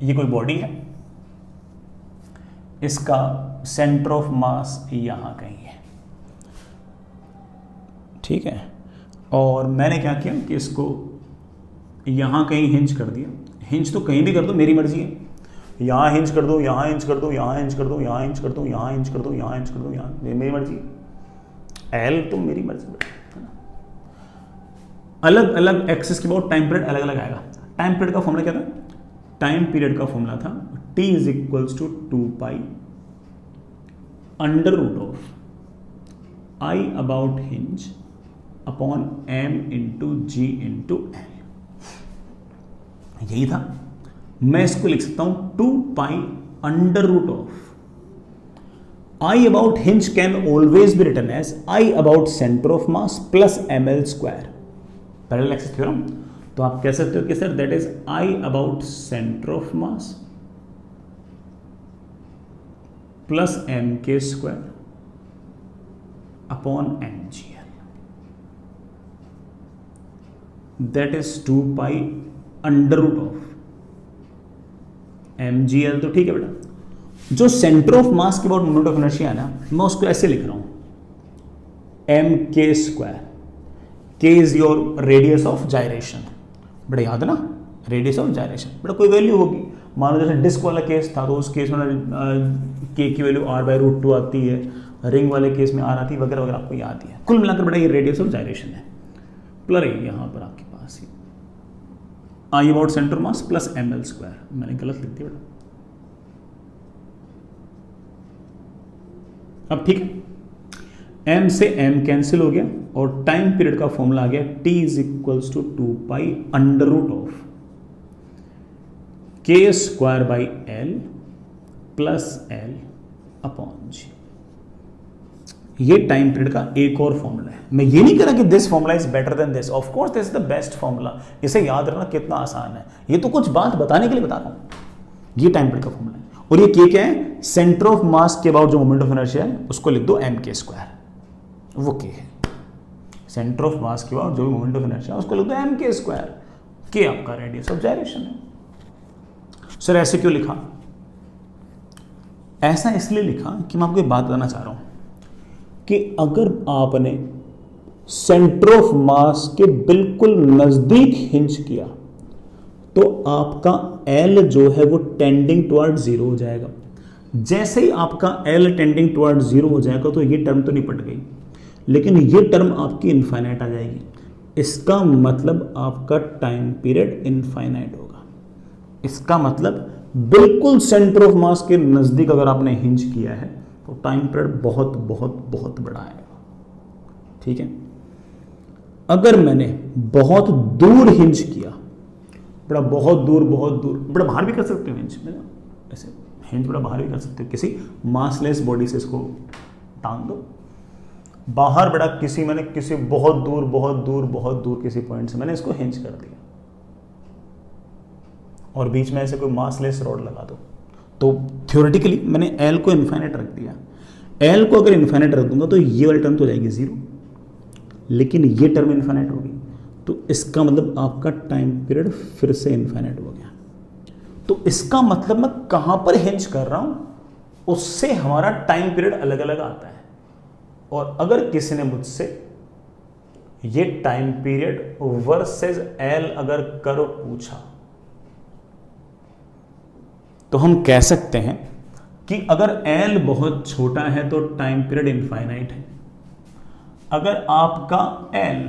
Speaker 1: ये कोई बॉडी है, इसका सेंटर ऑफ मास यहां कहीं है, ठीक है, और मैंने क्या किया कि इसको यहां कहीं हिंज कर दिया। हिंज तो कहीं भी कर दो, मेरी मर्जी है, यहां हिंज कर दो, यहां हिंज कर दो, यहां हिंज कर दो, यहां हिंज कर दो, यहां हिंज कर दो, यहां हिंज कर दो, यहां, मेरी मर्जी है, एल तो मेरी मर्जी है ना। अलग अलग एक्सिस के बाद टाइम पीरियड अलग अलग आएगा। टाइम पीरियड का फॉर्मूला क्या था, टाइम पीरियड का फॉर्मूला था t is equals to 2π√of I about hinge upon m into ji into L, यही था। मैं इसको लिख सकता हूं 2π√of I about hinge can always be written as I about centre of mass plus ml², parallel axis theorem. तो आप कह सकते हो कि sir that is I about centre of mass plus mk² upon mgl, that is 2π√of mgl। तो ठीक है बेटा, जो सेंटर ऑफ मास के बाद मोमेंट ऑफ इनर्शिया है ना, मैं उसको ऐसे लिख रहा हूं mk², k is your radius of gyration, बड़ा याद है ना, रेडियस ऑफ जायरेशन, बड़ा कोई वैल्यू होगी। मान लो जैसे डिस्क वाला केस था, तो उस केस में k की वैल्यू r/√2 आती है, रिंग वाले केस में r आती है, वगैरह वगैरह, आपको याद ही है। कुल मिलाकर बड़ा ये रेडियस ऑफ जायरेशन है, प्लस यहां पर आपके पास I about centre mass plus ml², मैंने गलत लिख दिया बेटा। अब ठीक है, m से m कैंसिल हो गया और टाइम पीरियड का फॉर्मूला आ गया t is equals to 2π√of k² by l plus l upon g। ये टाइम पीरियड का एक और फॉर्मूला है। मैं ये नहीं कह रहा कि this formula is better than this, of course this is the best formula, इसे याद रखना कितना आसान है, ये तो कुछ बात बताने के लिए बता रहा हूं। ये टाइम पीरियड का फॉर्मूला है और ये के क्या है, सेंटर ऑफ मास के अबाउट जो मोमेंट ऑफ इनर्शिया है उसको लिख दो mk², वो के है। सेंटर ऑफ मास के अबाउट जो भी मोमेंट ऑफ इनर्शिया है उसको लिख दो mk², के आपका रेडियस ऑफ जायरेशन है। सर ऐसे क्यों लिखा? ऐसा इसलिए लिखा कि मैं आपको एक बात बताना चाह रहा हूं कि अगर आपने सेंटर ऑफ मास के बिल्कुल नजदीक हिंज किया तो आपका L जो है वो टेंडिंग टुवर्ड जीरो हो जाएगा। जैसे ही आपका L टेंडिंग टुवर्ड जीरो हो जाएगा तो ये टर्म तो निपट गई, लेकिन ये टर्म आपकी इनफाइनाइट आ जाएगी। इसका मतलब आपका टाइम पीरियड इनफाइनाइट होगा। इसका मतलब बिल्कुल सेंटर ऑफ मास के नजदीक अगर आपने हिंज किया है तो टाइम पीरियड बहुत बहुत बहुत बड़ा आएगा। ठीक है, अगर मैंने बहुत दूर हिंज किया, बड़ा बहुत दूर बड़ा बाहर भी कर सकते हो हिंज में, ऐसे हिंज बड़ा बाहर भी कर सकते हो, किसी मासलेस बॉडी से इसको टांग दो बाहर, बड़ा किसी मैंने किसी बहुत दूर किसी पॉइंट से मैंने इसको हिंज कर दिया और बीच में ऐसे कोई मासलेस रॉड लगा दो, तो थ्योरेटिकली मैंने L को इनफाइनाइट रख दिया। L को अगर इनफाइनाइट रख दूंगा तो ये वाली टर्म तो हो जाएगी जीरो, लेकिन ये टर्म इनफाइनाइट होगी, तो इसका मतलब आपका टाइम पीरियड फिर से इनफाइनाइट हो गया। तो इसका मतलब मैं कहां पर हिंज कर रहा हूं उससे हमारा टाइम पीरियड अलग अलग आता है। और अगर किसी ने मुझसे ये टाइम पीरियड वर्सेस L अगर कर्व पूछा तो हम कह सकते हैं कि अगर L बहुत छोटा है तो टाइम पीरियड इनफाइनाइट है, अगर आपका L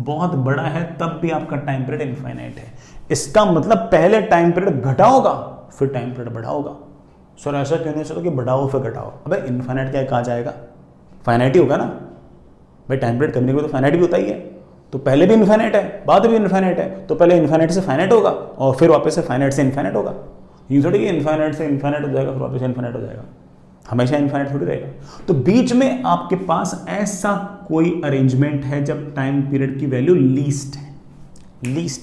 Speaker 1: बहुत बड़ा है तब भी आपका टाइम पीरियड इनफाइनाइट है। इसका मतलब पहले टाइम पीरियड घटा होगा फिर टाइम पीरियड बढ़ा होगा। सर ऐसा क्यों नहीं चलो कि बढ़ाओ फिर घटाओ? अबे इनफाइनाइट क्या कहा जाएगा, फाइनाइट ही होगा ना भाई, टाइम पीरियड करने के बाद तो फाइनाइट भी होता ही है, तो पहले भी इनफाइनाइट है बाद में भी इनफाइनाइट है, तो पहले इनफाइनाइट से फाइनाइट होगा और फिर वापस से फाइनाइट से इनफाइनाइट होगा। ये थोड़ी कि इनफाइनाइट से इनफाइनाइट हो जाएगा फिर वापस इनफाइनाइट हो जाएगा, हमेशा इनफाइनाइट थोड़ी रहेगा। तो बीच में आपके पास ऐसा कोई अरेंजमेंट है जब टाइम पीरियड की वैल्यू लीस्ट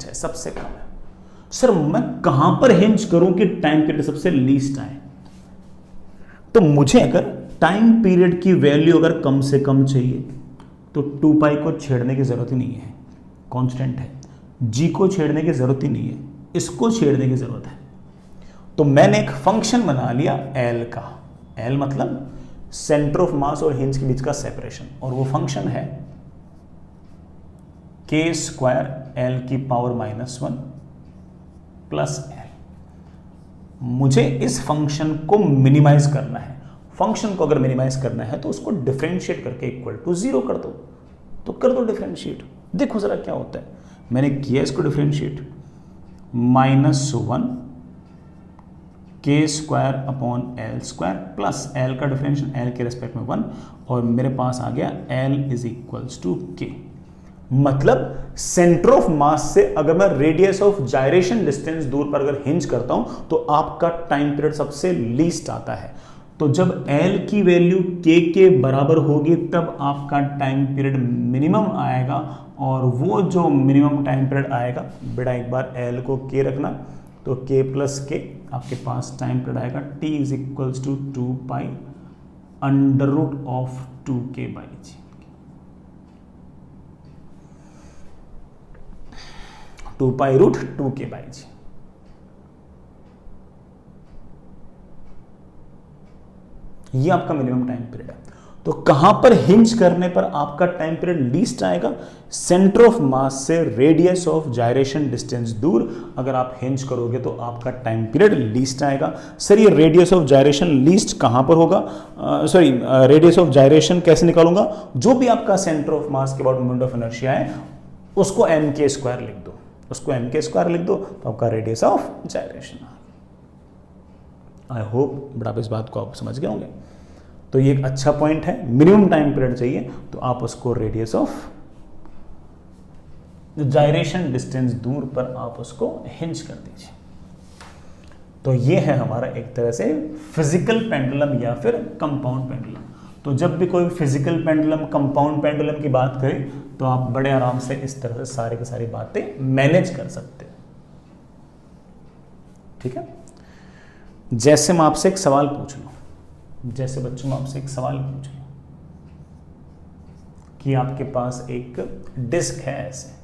Speaker 1: है, सबसे कम है। सर मैं कहां पर हिंज करूं कि टाइम पीरियड सबसे लीस्ट आए? तो मुझे अगर टाइम पीरियड की वैल्यू अगर कम से कम चाहिए तो 2 पाई को छेड़ने की जरूरत ही नहीं है, कांस्टेंट है। जी को छेड़ने की जरूरत ही नहीं है, इसको छेड़ने की जरूरत है। तो मैंने एक फंक्शन बना लिया L का, L मतलब सेंटर ऑफ मास और हिंज के बीच का सेपरेशन, और वो फंक्शन है k² L की पावर -1 प्लस L। मुझे इस फंक्शन को मिनिमाइज करना है। फंक्शन को अगर मिनिमाइज करना है तो उसको डिफरेंशिएट करके इक्वल टू 0 कर दो, तो कर दो डिफरेंशिएट, देखो जरा क्या होता है। मैंने किया इसको differentiate, -1 k² upon L² plus L का डिफरेंशियल L के रेस्पेक्ट में 1, और मेरे पास आ गया L is equals to K। मतलब सेंटर ऑफ मास से अगर मैं रेडियस ऑफ जायरेशन डिस्टेंस दूर पर अगर हिंज करता हूं तो आपका टाइम पीरियड सबसे लीस्ट आता है। तो जब L की वैल्यू K के बराबर होगी तब आपका टाइम पीरियड मिनिमम आएगा, और वो जो मिनिमम टाइम पीरियड आएगा, बेटा एक बार L को K रखना, तो K प्लस K आपके पास टाइम पीरियड आएगा T is equals to 2 pi under root of 2K by g. 2 pi root 2K by g. ये आपका मिनिमम टाइम पीरियड है। तो कहां पर हिंज करने पर आपका टाइम पीरियड लीस्ट आएगा? सेंटर ऑफ मास से रेडियस ऑफ जायरेशन डिस्टेंस दूर अगर आप हिंज करोगे तो आपका टाइम पीरियड लीस्ट आएगा। सर ये रेडियस ऑफ जायरेशन लीस्ट कहां पर होगा? रेडियस ऑफ जायरेशन कैसे निकालूंगा? जो भी आपका सेंटर ऑफ मास के अबाउट मोमेंट ऑफ इनर्शिया है उसको mk² लिख दो, उसको mk² लिख दो तो आपका radius of gyration. I hope बड़ा इस बात को आप समझ गए होंगे। तो ये एक अच्छा पॉइंट है, मिनिमम टाइम पीरियड चाहिए तो आप उसको रेडियस ऑफ जायरेशन डिस्टेंस दूर पर आप उसको हिंज कर दीजिए। तो ये है हमारा एक तरह से फिजिकल पेंडुलम या फिर कंपाउंड पेंडुलम। तो जब भी कोई फिजिकल पेंडुलम, कंपाउंड पेंडुलम की बात करें तो आप बड़े आराम से इस तरह से सारी की सारी बातें मैनेज कर सकते हैं। ठीक है, जैसे मैं आपसे एक सवाल पूछ लूं, जैसे बच्चों मैं आपसे एक सवाल पूछ लूं कि आपके पास एक डिस्क है, ऐसे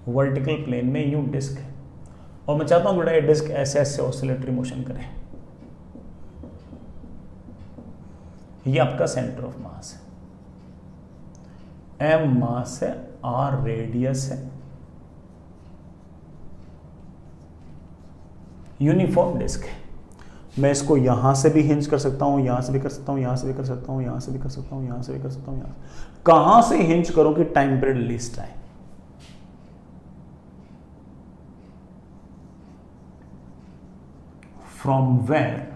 Speaker 1: वर्टिकल प्लेन में यूं डिस्क है, और मैं चाहता हूं बेटा ये डिस्क ऐसे ऐसे ऑसिलेटरी मोशन करे। ये आपका सेंटर ऑफ मास है, एम मास है, आर रेडियस है, यूनिफॉर्म डिस्क है। मैं इसको यहां से भी हिंज कर सकता हूं, यहां से भी कर सकता हूं, यहां से भी कर सकता हूं, यहां से भी कर सकता हूं, यहां से भी कर सकता हूं, यहां कहां से हिंज करूं कि टाइम पीरियड लीस्ट आए। From where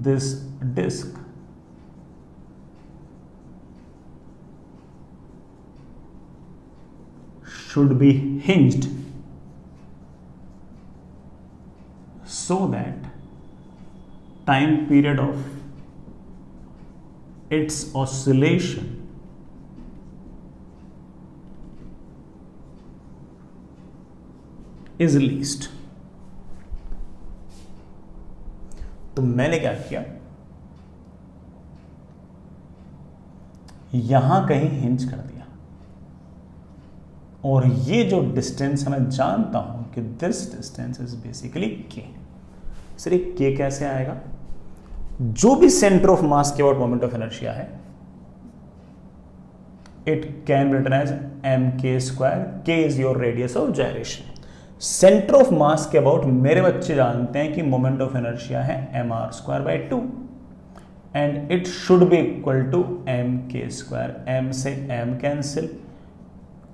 Speaker 1: this disk should be hinged so that time period of its oscillation is least। तो मैंने क्या किया, यहां कहीं हिंज कर दिया, और ये जो डिस्टेंस है मैं जानता हूं कि दिस डिस्टेंस इज बेसिकली के। सर ये के कैसे आएगा? जो भी सेंटर ऑफ मास के अबाउट मोमेंट ऑफ इनर्शिया है, it can written as M K square, K is your radius of gyration. Centre of mass के अबाउट मेरे बच्चे जानते हैं कि मोमेंट ऑफ इनर्शिया है M R square by 2, and it should be equal to M K square. M से M cancel,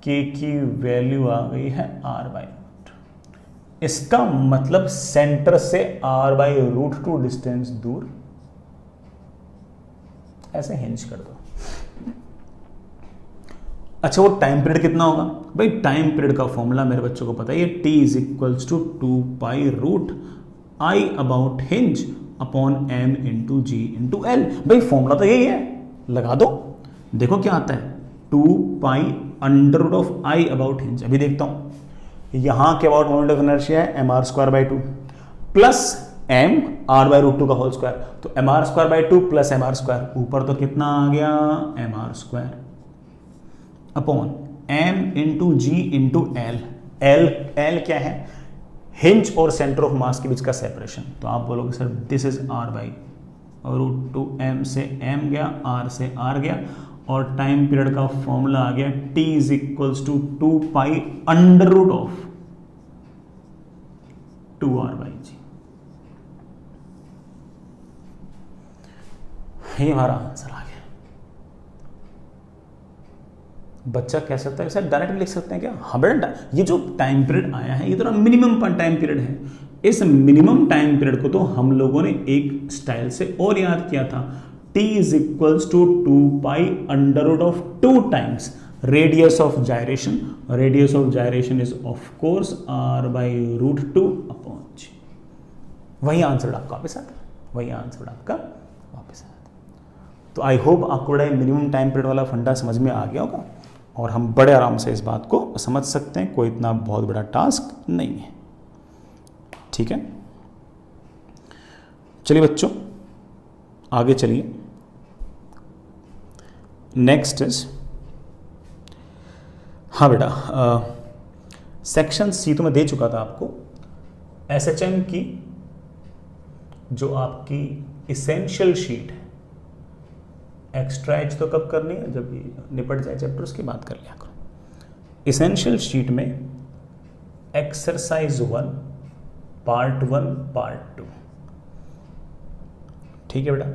Speaker 1: K की value आ गई है आर बाई रूट। इसका मतलब सेंटर से आर बाई रूट 2 डिस्टेंस दूर ऐसे हिंज कर दो। अच्छा वो टाइम पीरियड कितना होगा भाई? टाइम पीरियड का फॉर्मूला मेरे बच्चों को पता है, ये t is equals to 2 pi root I about hinge upon m into ji into L. भाई फॉर्मूला तो यही है, लगा दो, देखो क्या आता है, 2 pi under root of I about hinge. अभी देखता हूं, यहां के अबाउट मोमेंट ऑफ इनर्शिया है M R square by 2 plus m r by root 2 का होल स्क्वायर, तो m are square by 2 plus m are square, ऊपर तो कितना आ गया m are square upon m into ji into l. L क्या है? हिंज और सेंटर ऑफ मास के बीच का सेपरेशन। तो आप बोलोगे sir this is r by root 2, m से एम गया, आर से आर गया, और टाइम पीरियड का फॉर्मूला आ गया t is equals to 2 pi under root of 2 r by g. ये हमारा आंसर आ गया। बच्चा कह सकता है सर डायरेक्ट लिख सकते हैं क्या? हाँ बेटा, ये जो टाइम पीरियड आया है ये तो मिनिमम टाइम पीरियड है। इस मिनिमम टाइम पीरियड को तो हम लोगों ने एक स्टाइल से और याद किया था, t is equals to 2 pi under root of 2 times radius of gyration. Radius of gyration is of course r by root 2 upon g. वही आंसर आपका वापस आता है, वही आंसर आपका वापस आता है। तो आई होप आपको बड़ा मिनिमम टाइम पीरियड वाला फंडा समझ में आ गया होगा, और हम बड़े आराम से इस बात को समझ सकते हैं, कोई इतना बहुत बड़ा टास्क नहीं है। ठीक है, चलिए बच्चों आगे चलिए। नेक्स्ट इज, हाँ बेटा, सेक्शन सी तो मैं दे चुका था आपको। एसएचएम की जो आपकी इसेंशियल शीट है, एक्स्ट्रा एच तो कब करनी है, जब ये निपट जाए चैप्टर उसकी बात कर लिया करो। इसेंशियल शीट में एक्सरसाइज 1 पार्ट 1 पार्ट 2, ठीक है बेटा।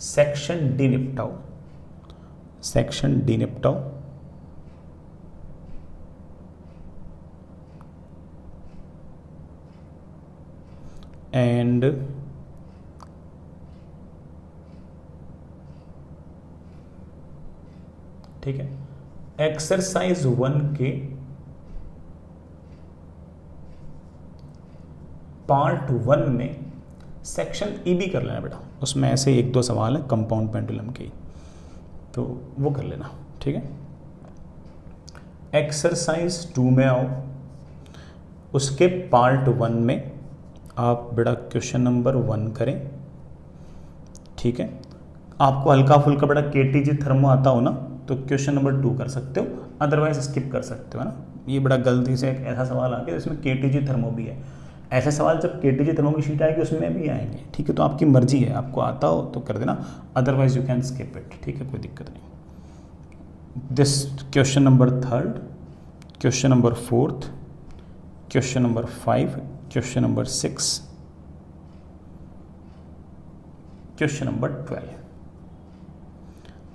Speaker 1: सेक्शन डी निपटाओ, सेक्शन डी निपटाओ। एंड ठीक है, एक्सरसाइज 1 के पार्ट 1 में सेक्शन ई भी कर लेना बेटा, उसमें ऐसे 1-2 सवाल है कंपाउंड पेंडुलम के, तो वो कर लेना, ठीक है। एक्सरसाइज 2 में आओ, उसके पार्ट 1 में आप बेटा क्वेश्चन नंबर 1 करें, ठीक है। आपको हल्का फुल्का बेटा केटीजी थर्मो आता हो ना तो क्वेश्चन नंबर 2 कर सकते हो, अदरवाइज स्किप कर सकते हो, है ना। ये बड़ा गलती से एक ऐसा सवाल आ गया जिसमें केटीजी थर्मो भी है, ऐसे सवाल जब केटीजी थर्मो की शीट आएगी उसमें भी आएंगे, ठीक है। तो आपकी मर्जी है, आपको आता हो तो कर देना, otherwise you can skip it, ठीक है, कोई दिक्कत नहीं। This question number 3, question number 4, question number 5, question number 6, question number 12।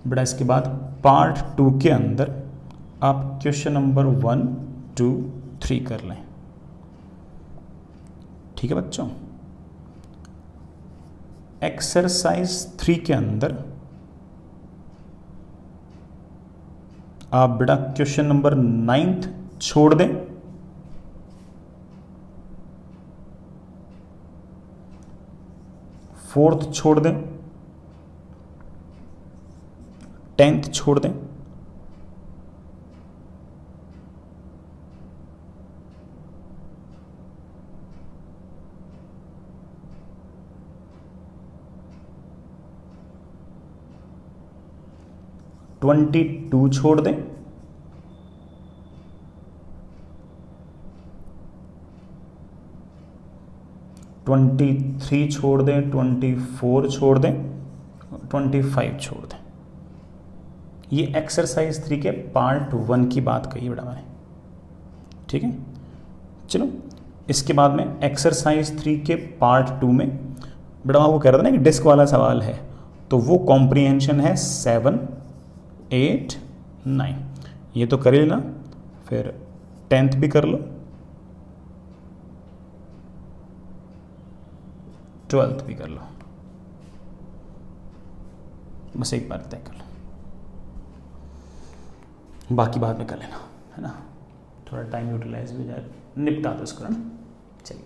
Speaker 1: बेटा इसके बाद पार्ट 2 के अंदर आप क्वेश्चन नंबर 1, 2, 3 कर लें, ठीक है बच्चों। एक्सरसाइज 3 के अंदर आप बेटा क्वेश्चन नंबर 9 छोड़ दें, फोर्थ छोड़ दें, 10th छोड़ दें, ट्वेंटी 22 छोड़ दें, 23 छोड़ दें, 24 छोड़ दें, 25 छोड़ दें। ये एक्सरसाइज 3 के पार्ट 1 की बात कही बेटा मैंने, ठीक है। चलो इसके बाद में एक्सरसाइज 3 के पार्ट 2 में बेटा वो कह रहा था ना कि डिस्क वाला सवाल है, तो वो कॉम्प्रीहेंशन है 7, 8, 9, ये तो कर ही लेना, फिर 10th भी कर लो, 12th भी कर लो, बस एक बार तय कर लो, बाकी बाद में कर लेना, है ना। थोड़ा टाइम यूटिलाइज भी हो जाए, निपटा दो इसको, है ना। चलिए।